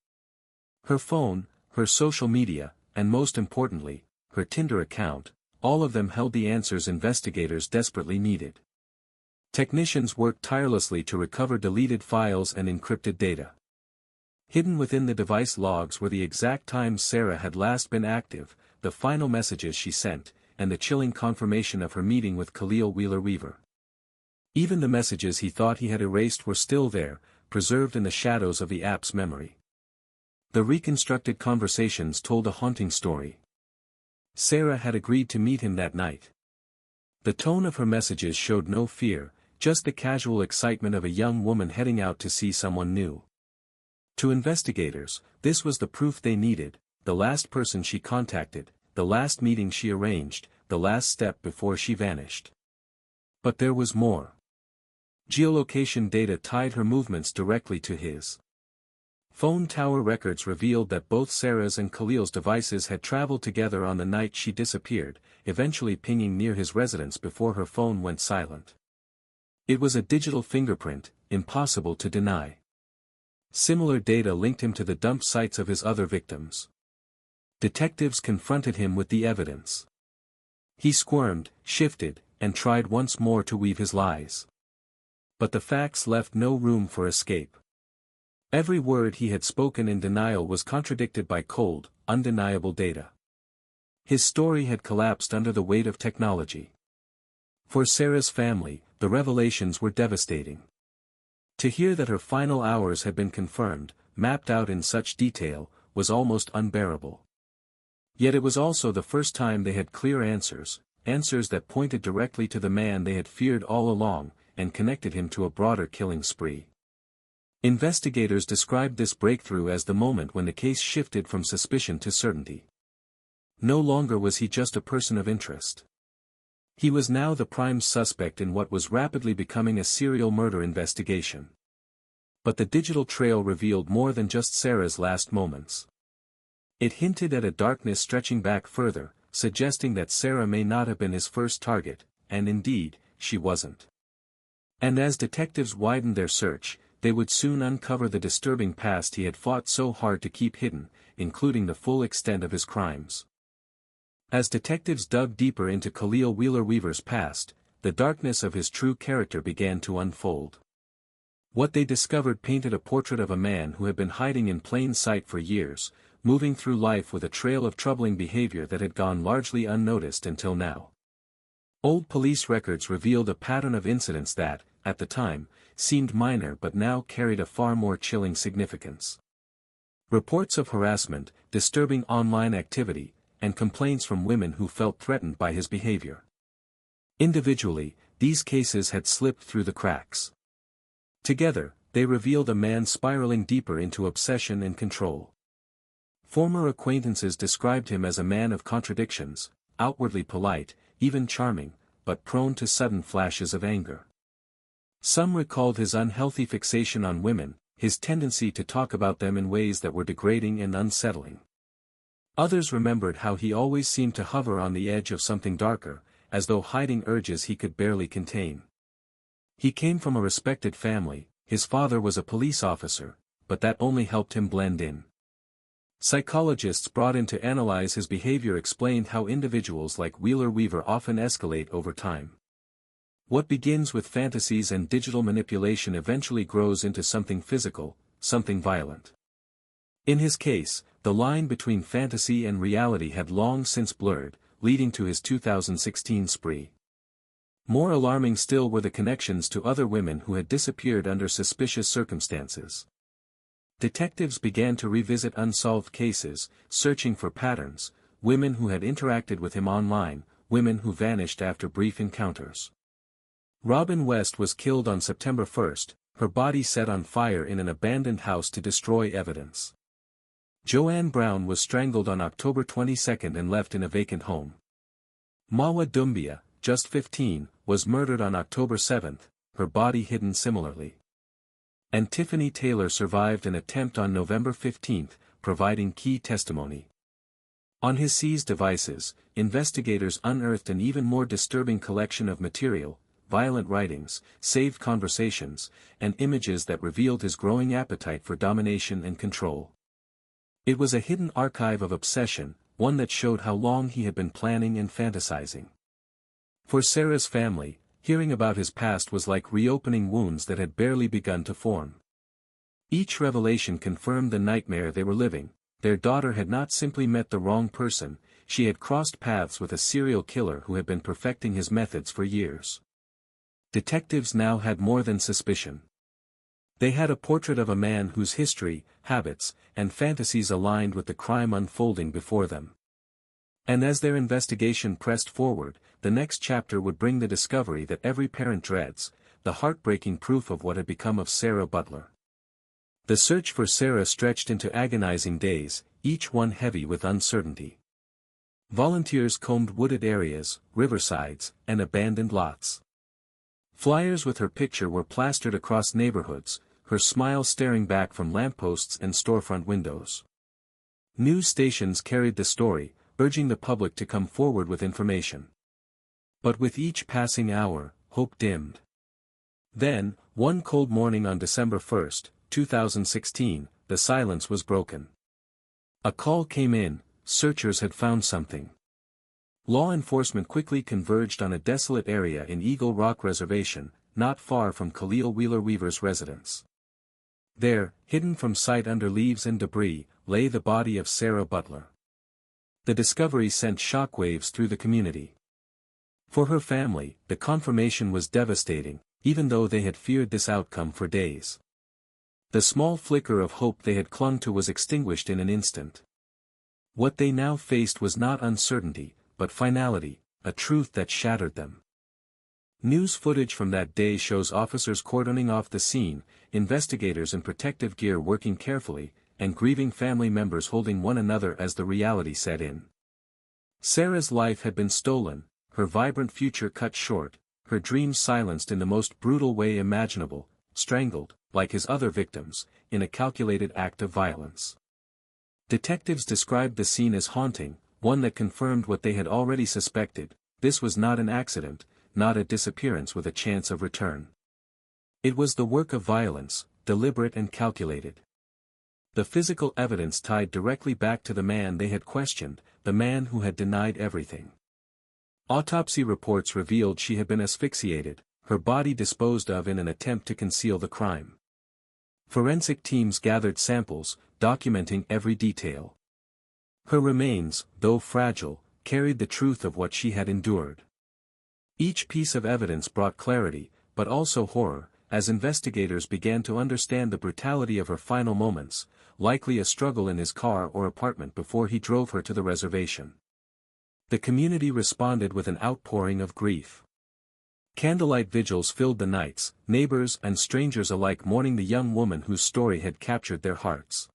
Her phone, her social media, and most importantly, her Tinder account, all of them held the answers investigators desperately needed. Technicians worked tirelessly to recover deleted files and encrypted data. Hidden within the device logs were the exact times Sarah had last been active, the final messages she sent, and the chilling confirmation of her meeting with Khalil Wheeler Weaver. Even the messages he thought he had erased were still there, preserved in the shadows of the app's memory. The reconstructed conversations told a haunting story. Sarah had agreed to meet him that night. The tone of her messages showed no fear, just the casual excitement of a young woman heading out to see someone new. To investigators, this was the proof they needed: the last person she contacted, the last meeting she arranged, the last step before she vanished. But there was more. Geolocation data tied her movements directly to his. Phone tower records revealed that both Sarah's and Khalil's devices had traveled together on the night she disappeared, eventually pinging near his residence before her phone went silent. It was a digital fingerprint, impossible to deny. Similar data linked him to the dump sites of his other victims. Detectives confronted him with the evidence. He squirmed, shifted, and tried once more to weave his lies. But the facts left no room for escape. Every word he had spoken in denial was contradicted by cold, undeniable data. His story had collapsed under the weight of technology. For Sarah's family, the revelations were devastating. To hear that her final hours had been confirmed, mapped out in such detail, was almost unbearable. Yet it was also the first time they had clear answers, answers that pointed directly to the man they had feared all along, and connected him to a broader killing spree. Investigators described this breakthrough as the moment when the case shifted from suspicion to certainty. No longer was he just a person of interest. He was now the prime suspect in what was rapidly becoming a serial murder investigation. But the digital trail revealed more than just Sarah's last moments. It hinted at a darkness stretching back further, suggesting that Sarah may not have been his first target, and indeed, she wasn't. And as detectives widened their search, they would soon uncover the disturbing past he had fought so hard to keep hidden, including the full extent of his crimes. As detectives dug deeper into Khalil Wheeler Weaver's past, the darkness of his true character began to unfold. What they discovered painted a portrait of a man who had been hiding in plain sight for years, moving through life with a trail of troubling behavior that had gone largely unnoticed until now. Old police records revealed a pattern of incidents that, at the time, seemed minor but now carried a far more chilling significance. Reports of harassment, disturbing online activity, and complaints from women who felt threatened by his behavior. Individually, these cases had slipped through the cracks. Together, they revealed a man spiraling deeper into obsession and control. Former acquaintances described him as a man of contradictions, outwardly polite, even charming, but prone to sudden flashes of anger. Some recalled his unhealthy fixation on women, his tendency to talk about them in ways that were degrading and unsettling. Others remembered how he always seemed to hover on the edge of something darker, as though hiding urges he could barely contain. He came from a respected family, his father was a police officer, but that only helped him blend in. Psychologists brought in to analyze his behavior explained how individuals like Wheeler Weaver often escalate over time. What begins with fantasies and digital manipulation eventually grows into something physical, something violent. In his case, the line between fantasy and reality had long since blurred, leading to his 2016 spree. More alarming still were the connections to other women who had disappeared under suspicious circumstances. Detectives began to revisit unsolved cases, searching for patterns, women who had interacted with him online, women who vanished after brief encounters. Robin West was killed on September 1, her body set on fire in an abandoned house to destroy evidence. Joanne Brown was strangled on October 22 and left in a vacant home. Mawa Doumbia, just 15, was murdered on October 7, her body hidden similarly. And Tiffany Taylor survived an attempt on November 15, providing key testimony. On his seized devices, investigators unearthed an even more disturbing collection of material, violent writings, saved conversations, and images that revealed his growing appetite for domination and control. It was a hidden archive of obsession, one that showed how long he had been planning and fantasizing. For Sarah's family, hearing about his past was like reopening wounds that had barely begun to form. Each revelation confirmed the nightmare they were living. Their daughter had not simply met the wrong person, she had crossed paths with a serial killer who had been perfecting his methods for years. Detectives now had more than suspicion. They had a portrait of a man whose history, habits, and fantasies aligned with the crime unfolding before them. And as their investigation pressed forward, the next chapter would bring the discovery that every parent dreads, the heartbreaking proof of what had become of Sarah Butler. The search for Sarah stretched into agonizing days, each one heavy with uncertainty. Volunteers combed wooded areas, riversides, and abandoned lots. Flyers with her picture were plastered across neighborhoods, her smile staring back from lampposts and storefront windows. News stations carried the story, urging the public to come forward with information. But with each passing hour, hope dimmed. Then, one cold morning on December 1, 2016, the silence was broken. A call came in, searchers had found something. Law enforcement quickly converged on a desolate area in Eagle Rock Reservation, not far from Khalil Wheeler Weaver's residence. There, hidden from sight under leaves and debris, lay the body of Sarah Butler. The discovery sent shockwaves through the community. For her family, the confirmation was devastating, even though they had feared this outcome for days. The small flicker of hope they had clung to was extinguished in an instant. What they now faced was not uncertainty, but finality, a truth that shattered them. News footage from that day shows officers cordoning off the scene, investigators in protective gear working carefully, and grieving family members holding one another as the reality set in. Sarah's life had been stolen, her vibrant future cut short, her dreams silenced in the most brutal way imaginable, strangled, like his other victims, in a calculated act of violence. Detectives described the scene as haunting, one that confirmed what they had already suspected: this was not an accident, not a disappearance with a chance of return. It was the work of violence, deliberate and calculated. The physical evidence tied directly back to the man they had questioned, the man who had denied everything. Autopsy reports revealed she had been asphyxiated, her body disposed of in an attempt to conceal the crime. Forensic teams gathered samples, documenting every detail. Her remains, though fragile, carried the truth of what she had endured. Each piece of evidence brought clarity, but also horror, as investigators began to understand the brutality of her final moments, likely a struggle in his car or apartment before he drove her to the reservation. The community responded with an outpouring of grief. Candlelight vigils filled the nights, neighbors and strangers alike mourning the young woman whose story had captured their hearts.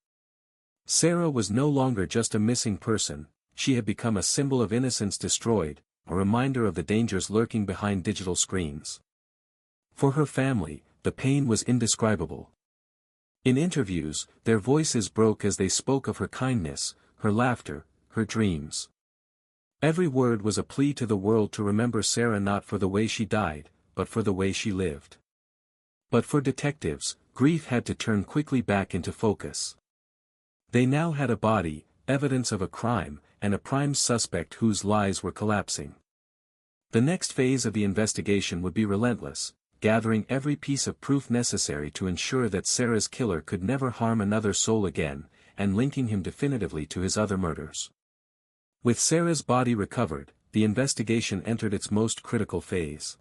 Sarah was no longer just a missing person, she had become a symbol of innocence destroyed, a reminder of the dangers lurking behind digital screens. For her family, the pain was indescribable. In interviews, their voices broke as they spoke of her kindness, her laughter, her dreams. Every word was a plea to the world to remember Sarah not for the way she died, but for the way she lived. But for detectives, grief had to turn quickly back into focus. They now had a body, evidence of a crime, and a prime suspect whose lies were collapsing. The next phase of the investigation would be relentless, gathering every piece of proof necessary to ensure that Sarah's killer could never harm another soul again, and linking him definitively to his other murders. With Sarah's body recovered, the investigation entered its most critical phase.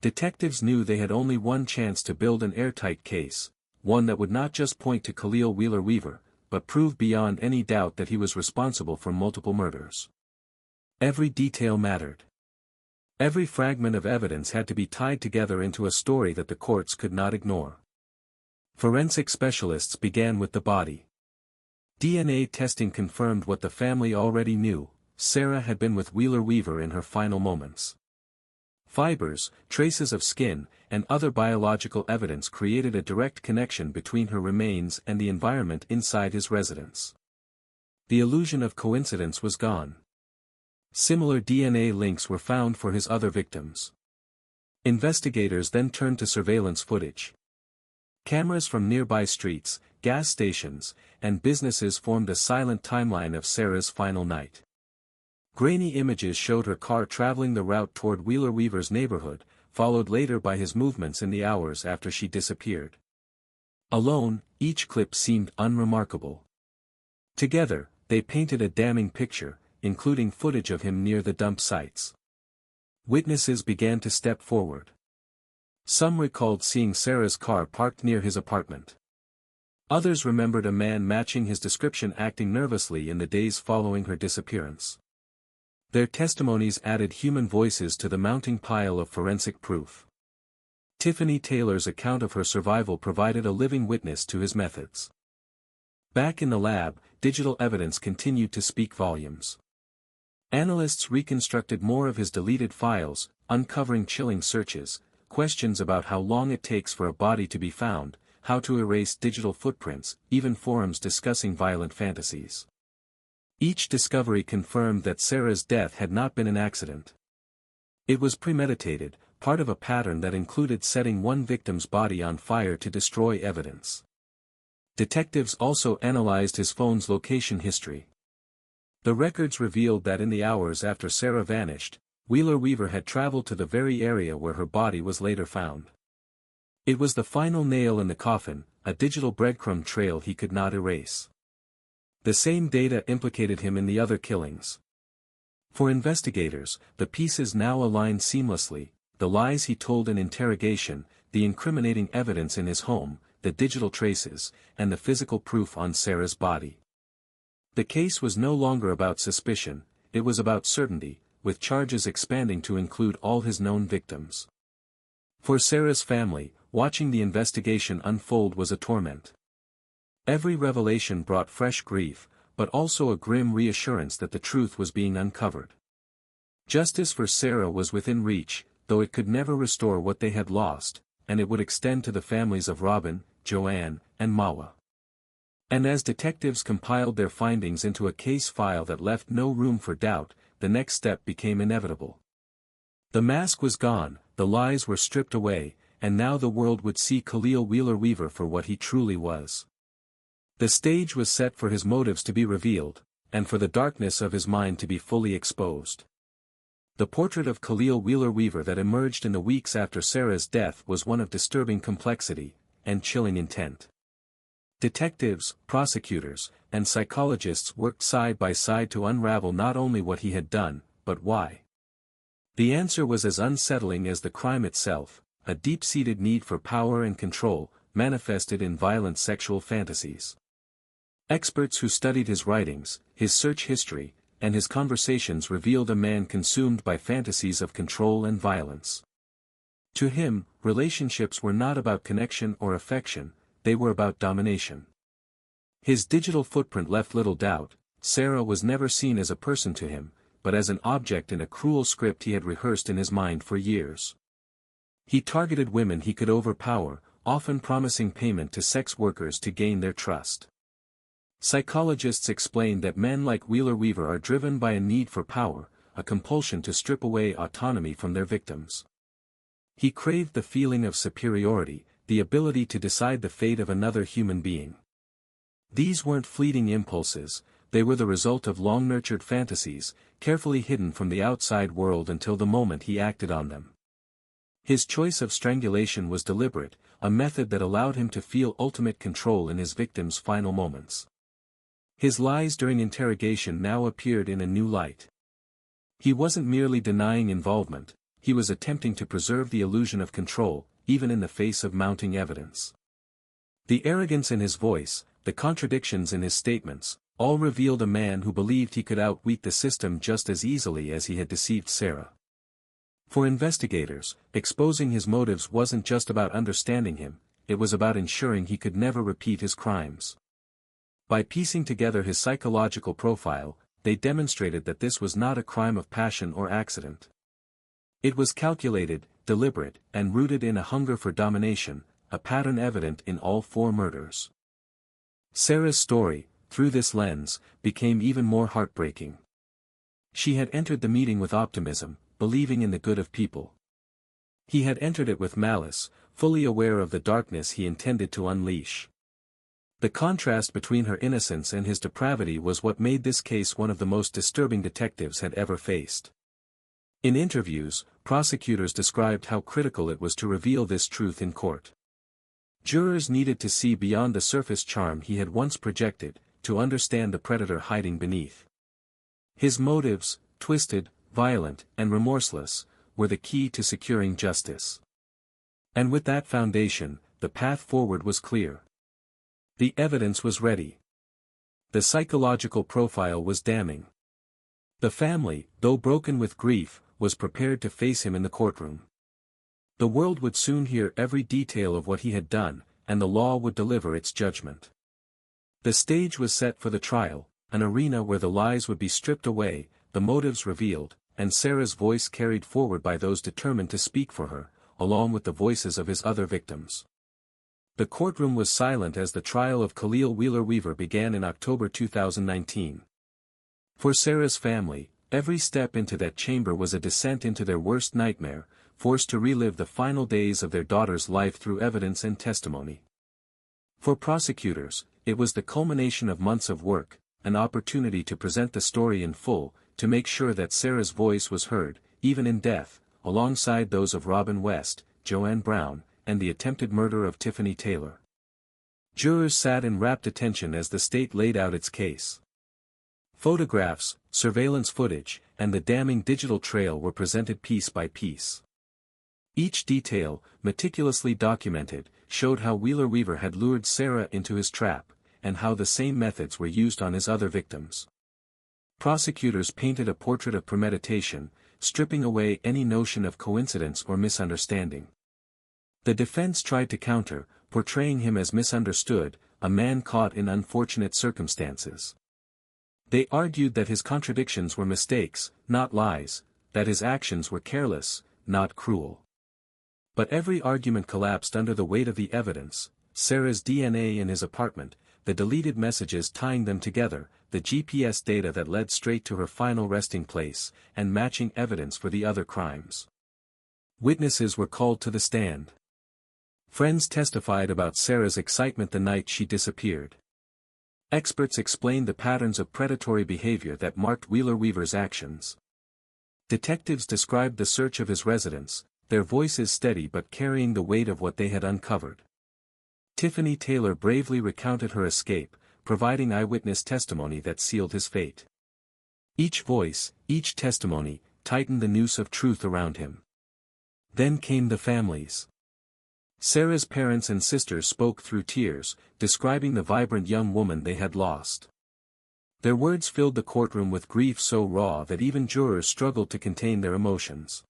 Detectives knew they had only one chance to build an airtight case, one that would not just point to Khalil Wheeler Weaver, but prove beyond any doubt that he was responsible for multiple murders. Every detail mattered. Every fragment of evidence had to be tied together into a story that the courts could not ignore. Forensic specialists began with the body. DNA testing confirmed what the family already knew: Sarah had been with Wheeler Weaver in her final moments. Fibers, traces of skin, and other biological evidence created a direct connection between her remains and the environment inside his residence. The illusion of coincidence was gone. Similar DNA links were found for his other victims. Investigators then turned to surveillance footage. Cameras from nearby streets, gas stations, and businesses formed a silent timeline of Sarah's final night. Grainy images showed her car traveling the route toward Wheeler Weaver's neighborhood, followed later by his movements in the hours after she disappeared. Alone, each clip seemed unremarkable. Together, they painted a damning picture, including footage of him near the dump sites. Witnesses began to step forward. Some recalled seeing Sarah's car parked near his apartment. Others remembered a man matching his description acting nervously in the days following her disappearance. Their testimonies added human voices to the mounting pile of forensic proof. Tiffany Taylor's account of her survival provided a living witness to his methods. Back in the lab, digital evidence continued to speak volumes. Analysts reconstructed more of his deleted files, uncovering chilling searches, questions about how long it takes for a body to be found, how to erase digital footprints, even forums discussing violent fantasies. Each discovery confirmed that Sarah's death had not been an accident. It was premeditated, part of a pattern that included setting one victim's body on fire to destroy evidence. Detectives also analyzed his phone's location history. The records revealed that in the hours after Sarah vanished, Wheeler Weaver had traveled to the very area where her body was later found. It was the final nail in the coffin, a digital breadcrumb trail he could not erase. The same data implicated him in the other killings. For investigators, the pieces now aligned seamlessly: the lies he told in interrogation, the incriminating evidence in his home, the digital traces, and the physical proof on Sarah's body. The case was no longer about suspicion, it was about certainty, with charges expanding to include all his known victims. For Sarah's family, watching the investigation unfold was a torment. Every revelation brought fresh grief, but also a grim reassurance that the truth was being uncovered. Justice for Sarah was within reach, though it could never restore what they had lost, and it would extend to the families of Robin, Joanne, and Mawa. And as detectives compiled their findings into a case file that left no room for doubt, the next step became inevitable. The mask was gone, the lies were stripped away, and now the world would see Khalil Wheeler Weaver for what he truly was. The stage was set for his motives to be revealed, and for the darkness of his mind to be fully exposed. The portrait of Khalil Wheeler Weaver that emerged in the weeks after Sarah's death was one of disturbing complexity, and chilling intent. Detectives, prosecutors, and psychologists worked side by side to unravel not only what he had done, but why. The answer was as unsettling as the crime itself: a deep-seated need for power and control, manifested in violent sexual fantasies. Experts who studied his writings, his search history, and his conversations revealed a man consumed by fantasies of control and violence. To him, relationships were not about connection or affection, they were about domination. His digital footprint left little doubt: Sarah was never seen as a person to him, but as an object in a cruel script he had rehearsed in his mind for years. He targeted women he could overpower, often promising payment to sex workers to gain their trust. Psychologists explained that men like Wheeler Weaver are driven by a need for power, a compulsion to strip away autonomy from their victims. He craved the feeling of superiority, the ability to decide the fate of another human being. These weren't fleeting impulses, they were the result of long-nurtured fantasies, carefully hidden from the outside world until the moment he acted on them. His choice of strangulation was deliberate, a method that allowed him to feel ultimate control in his victim's final moments. His lies during interrogation now appeared in a new light. He wasn't merely denying involvement, he was attempting to preserve the illusion of control, even in the face of mounting evidence. The arrogance in his voice, the contradictions in his statements, all revealed a man who believed he could outwit the system just as easily as he had deceived Sarah. For investigators, exposing his motives wasn't just about understanding him, it was about ensuring he could never repeat his crimes. By piecing together his psychological profile, they demonstrated that this was not a crime of passion or accident. It was calculated, deliberate, and rooted in a hunger for domination, a pattern evident in all 4 murders. Sarah's story, through this lens, became even more heartbreaking. She had entered the meeting with optimism, believing in the good of people. He had entered it with malice, fully aware of the darkness he intended to unleash. The contrast between her innocence and his depravity was what made this case one of the most disturbing detectives had ever faced. In interviews, prosecutors described how critical it was to reveal this truth in court. Jurors needed to see beyond the surface charm he had once projected, to understand the predator hiding beneath. His motives, twisted, violent, and remorseless, were the key to securing justice. And with that foundation, the path forward was clear. The evidence was ready. The psychological profile was damning. The family, though broken with grief, was prepared to face him in the courtroom. The world would soon hear every detail of what he had done, and the law would deliver its judgment. The stage was set for the trial, an arena where the lies would be stripped away, the motives revealed, and Sarah's voice carried forward by those determined to speak for her, along with the voices of his other victims. The courtroom was silent as the trial of Khalil Wheeler Weaver began in October 2019. For Sarah's family, every step into that chamber was a descent into their worst nightmare, forced to relive the final days of their daughter's life through evidence and testimony. For prosecutors, it was the culmination of months of work, an opportunity to present the story in full, to make sure that Sarah's voice was heard, even in death, alongside those of Robin West, Joanne Brown, and the attempted murder of Tiffany Taylor. Jurors sat in rapt attention as the state laid out its case. Photographs, surveillance footage, and the damning digital trail were presented piece by piece. Each detail, meticulously documented, showed how Wheeler Weaver had lured Sarah into his trap, and how the same methods were used on his other victims. Prosecutors painted a portrait of premeditation, stripping away any notion of coincidence or misunderstanding. The defense tried to counter, portraying him as misunderstood, a man caught in unfortunate circumstances. They argued that his contradictions were mistakes, not lies, that his actions were careless, not cruel. But every argument collapsed under the weight of the evidence: Sarah's DNA in his apartment, the deleted messages tying them together, the GPS data that led straight to her final resting place, and matching evidence for the other crimes. Witnesses were called to the stand. Friends testified about Sarah's excitement the night she disappeared. Experts explained the patterns of predatory behavior that marked Wheeler Weaver's actions. Detectives described the search of his residence, their voices steady but carrying the weight of what they had uncovered. Tiffany Taylor bravely recounted her escape, providing eyewitness testimony that sealed his fate. Each voice, each testimony, tightened the noose of truth around him. Then came the families. Sarah's parents and sisters spoke through tears, describing the vibrant young woman they had lost. Their words filled the courtroom with grief so raw that even jurors struggled to contain their emotions.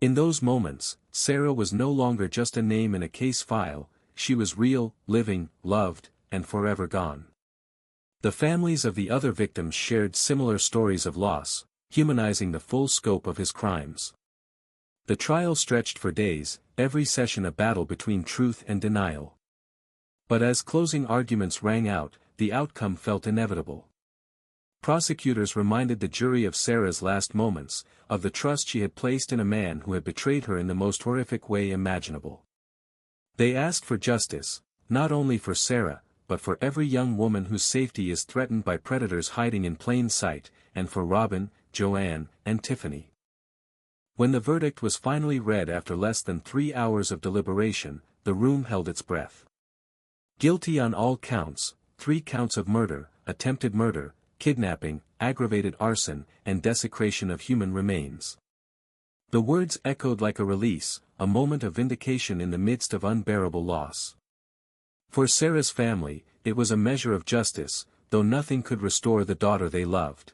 In those moments, Sarah was no longer just a name in a case file, she was real, living, loved, and forever gone. The families of the other victims shared similar stories of loss, humanizing the full scope of his crimes. The trial stretched for days, every session a battle between truth and denial. But as closing arguments rang out, the outcome felt inevitable. Prosecutors reminded the jury of Sarah's last moments, of the trust she had placed in a man who had betrayed her in the most horrific way imaginable. They asked for justice, not only for Sarah, but for every young woman whose safety is threatened by predators hiding in plain sight, and for Robin, Joanne, and Tiffany. When the verdict was finally read after less than 3 hours of deliberation, the room held its breath. Guilty on all counts, 3 counts of murder, attempted murder, kidnapping, aggravated arson, and desecration of human remains. The words echoed like a release, a moment of vindication in the midst of unbearable loss. For Sarah's family, it was a measure of justice, though nothing could restore the daughter they loved.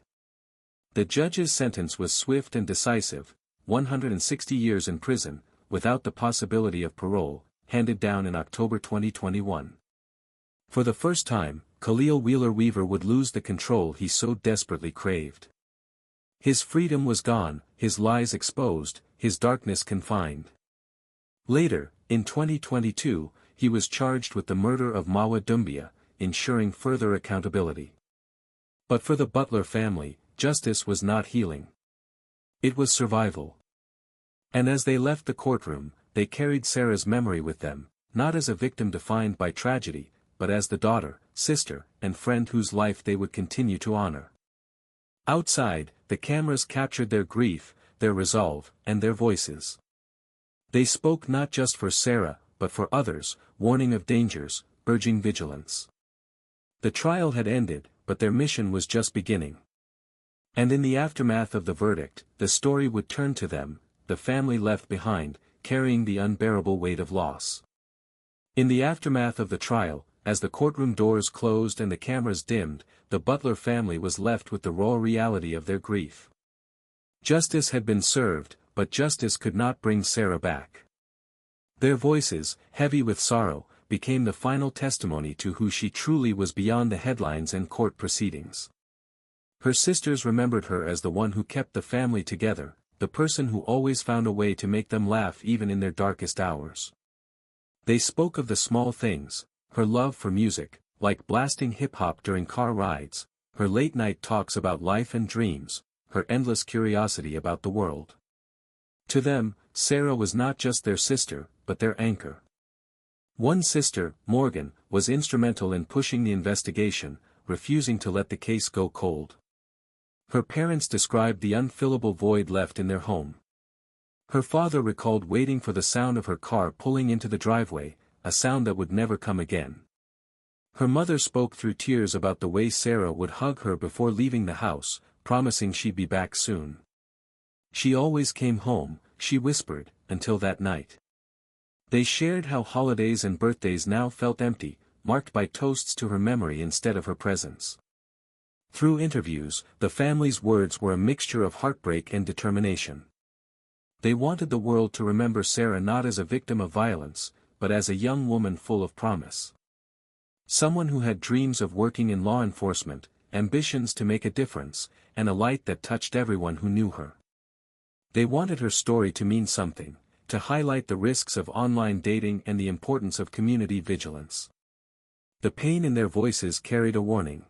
The judge's sentence was swift and decisive: 160 years in prison, without the possibility of parole, handed down in October 2021. For the first time, Khalil Wheeler Weaver would lose the control he so desperately craved. His freedom was gone, his lies exposed, his darkness confined. Later, in 2022, he was charged with the murder of Mawa Doumbia, ensuring further accountability. But for the Butler family, justice was not healing. It was survival. And as they left the courtroom, they carried Sarah's memory with them, not as a victim defined by tragedy, but as the daughter, sister, and friend whose life they would continue to honor. Outside, the cameras captured their grief, their resolve, and their voices. They spoke not just for Sarah, but for others, warning of dangers, urging vigilance. The trial had ended, but their mission was just beginning. And in the aftermath of the verdict, the story would turn to them, the family left behind, carrying the unbearable weight of loss. In the aftermath of the trial, as the courtroom doors closed and the cameras dimmed, the Butler family was left with the raw reality of their grief. Justice had been served, but justice could not bring Sarah back. Their voices, heavy with sorrow, became the final testimony to who she truly was beyond the headlines and court proceedings. Her sisters remembered her as the one who kept the family together, the person who always found a way to make them laugh even in their darkest hours. They spoke of the small things: her love for music, like blasting hip-hop during car rides, her late-night talks about life and dreams, her endless curiosity about the world. To them, Sarah was not just their sister, but their anchor. One sister, Morgan, was instrumental in pushing the investigation, refusing to let the case go cold. Her parents described the unfillable void left in their home. Her father recalled waiting for the sound of her car pulling into the driveway, a sound that would never come again. Her mother spoke through tears about the way Sarah would hug her before leaving the house, promising she'd be back soon. She always came home, she whispered, until that night. They shared how holidays and birthdays now felt empty, marked by toasts to her memory instead of her presence. Through interviews, the family's words were a mixture of heartbreak and determination. They wanted the world to remember Sarah not as a victim of violence, but as a young woman full of promise. Someone who had dreams of working in law enforcement, ambitions to make a difference, and a light that touched everyone who knew her. They wanted her story to mean something, to highlight the risks of online dating and the importance of community vigilance. The pain in their voices carried a warning.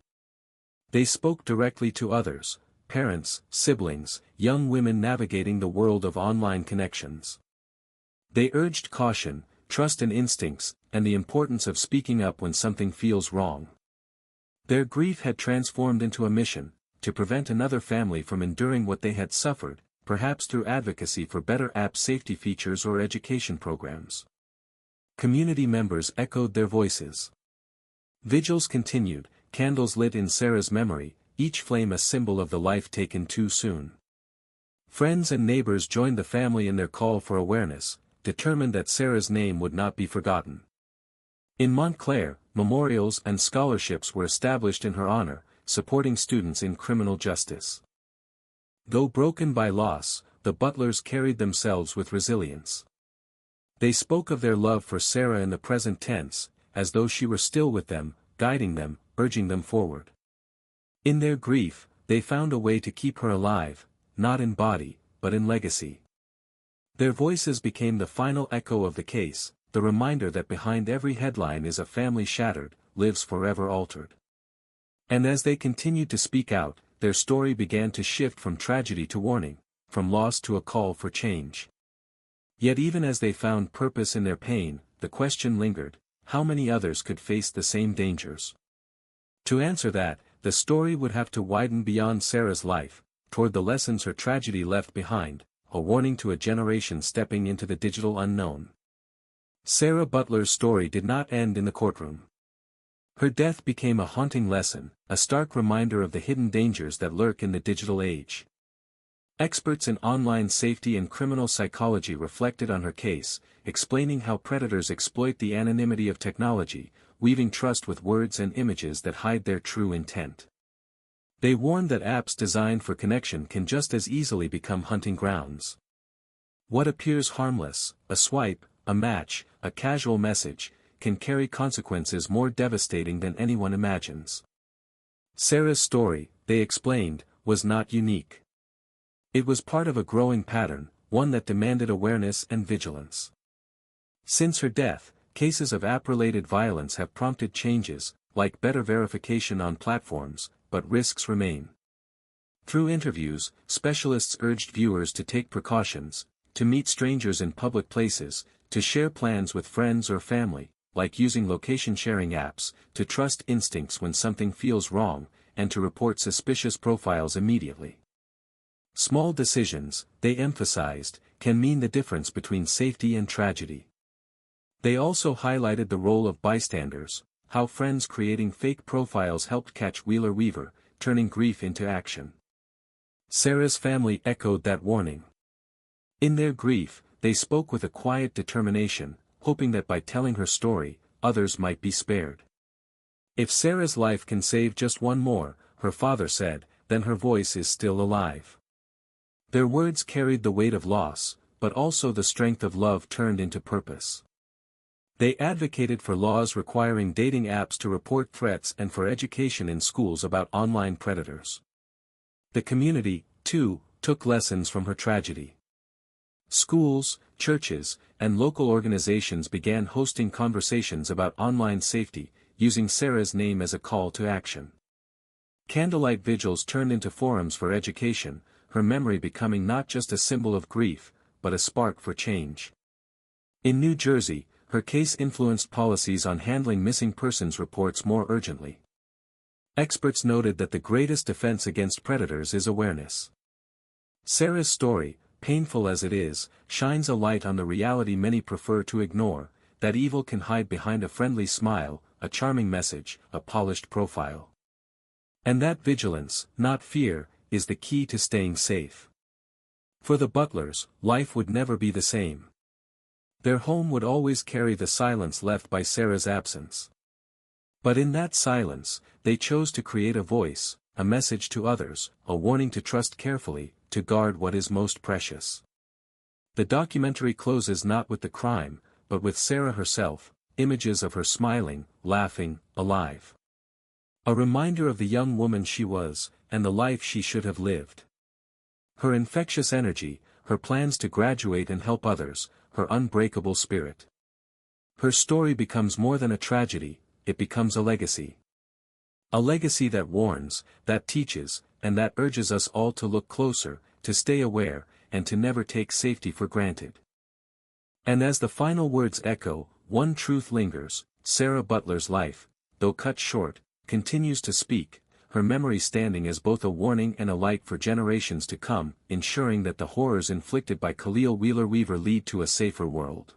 They spoke directly to others, parents, siblings, young women navigating the world of online connections. They urged caution, trust in instincts, and the importance of speaking up when something feels wrong. Their grief had transformed into a mission, to prevent another family from enduring what they had suffered, perhaps through advocacy for better app safety features or education programs. Community members echoed their voices. Vigils continued, candles lit in Sarah's memory, each flame a symbol of the life taken too soon. Friends and neighbors joined the family in their call for awareness, determined that Sarah's name would not be forgotten. In Montclair, memorials and scholarships were established in her honor, supporting students in criminal justice. Though broken by loss, the Butlers carried themselves with resilience. They spoke of their love for Sarah in the present tense, as though she were still with them, guiding them, urging them forward. In their grief, they found a way to keep her alive, not in body, but in legacy. Their voices became the final echo of the case, the reminder that behind every headline is a family shattered, lives forever altered. And as they continued to speak out, their story began to shift from tragedy to warning, from loss to a call for change. Yet even as they found purpose in their pain, the question lingered, how many others could face the same dangers? To answer that, the story would have to widen beyond Sarah's life, toward the lessons her tragedy left behind, a warning to a generation stepping into the digital unknown. Sarah Butler's story did not end in the courtroom. Her death became a haunting lesson, a stark reminder of the hidden dangers that lurk in the digital age. Experts in online safety and criminal psychology reflected on her case, explaining how predators exploit the anonymity of technology, weaving trust with words and images that hide their true intent. They warned that apps designed for connection can just as easily become hunting grounds. What appears harmless, a swipe, a match, a casual message, can carry consequences more devastating than anyone imagines. Sarah's story, they explained, was not unique. It was part of a growing pattern, one that demanded awareness and vigilance. Since her death, cases of app-related violence have prompted changes, like better verification on platforms, but risks remain. Through interviews, specialists urged viewers to take precautions, to meet strangers in public places, to share plans with friends or family, like using location-sharing apps, to trust instincts when something feels wrong, and to report suspicious profiles immediately. Small decisions, they emphasized, can mean the difference between safety and tragedy. They also highlighted the role of bystanders, how friends creating fake profiles helped catch Wheeler Weaver, turning grief into action. Sarah's family echoed that warning. In their grief, they spoke with a quiet determination, hoping that by telling her story, others might be spared. If Sarah's life can save just one more, her father said, then her voice is still alive. Their words carried the weight of loss, but also the strength of love turned into purpose. They advocated for laws requiring dating apps to report threats and for education in schools about online predators. The community, too, took lessons from her tragedy. Schools, churches, and local organizations began hosting conversations about online safety, using Sarah's name as a call to action. Candlelight vigils turned into forums for education, her memory becoming not just a symbol of grief, but a spark for change. In New Jersey, her case influenced policies on handling missing persons reports more urgently. Experts noted that the greatest defense against predators is awareness. Sarah's story, painful as it is, shines a light on the reality many prefer to ignore, that evil can hide behind a friendly smile, a charming message, a polished profile. And that vigilance, not fear, is the key to staying safe. For the Butlers, life would never be the same. Their home would always carry the silence left by Sarah's absence. But in that silence, they chose to create a voice, a message to others, a warning to trust carefully, to guard what is most precious. The documentary closes not with the crime, but with Sarah herself, images of her smiling, laughing, alive. A reminder of the young woman she was, and the life she should have lived. Her infectious energy, her plans to graduate and help others, her unbreakable spirit. Her story becomes more than a tragedy, it becomes a legacy. A legacy that warns, that teaches, and that urges us all to look closer, to stay aware, and to never take safety for granted. And as the final words echo, one truth lingers: Sarah Butler's life, though cut short, continues to speak, her memory standing as both a warning and a light for generations to come, ensuring that the horrors inflicted by Khalil Wheeler Weaver lead to a safer world.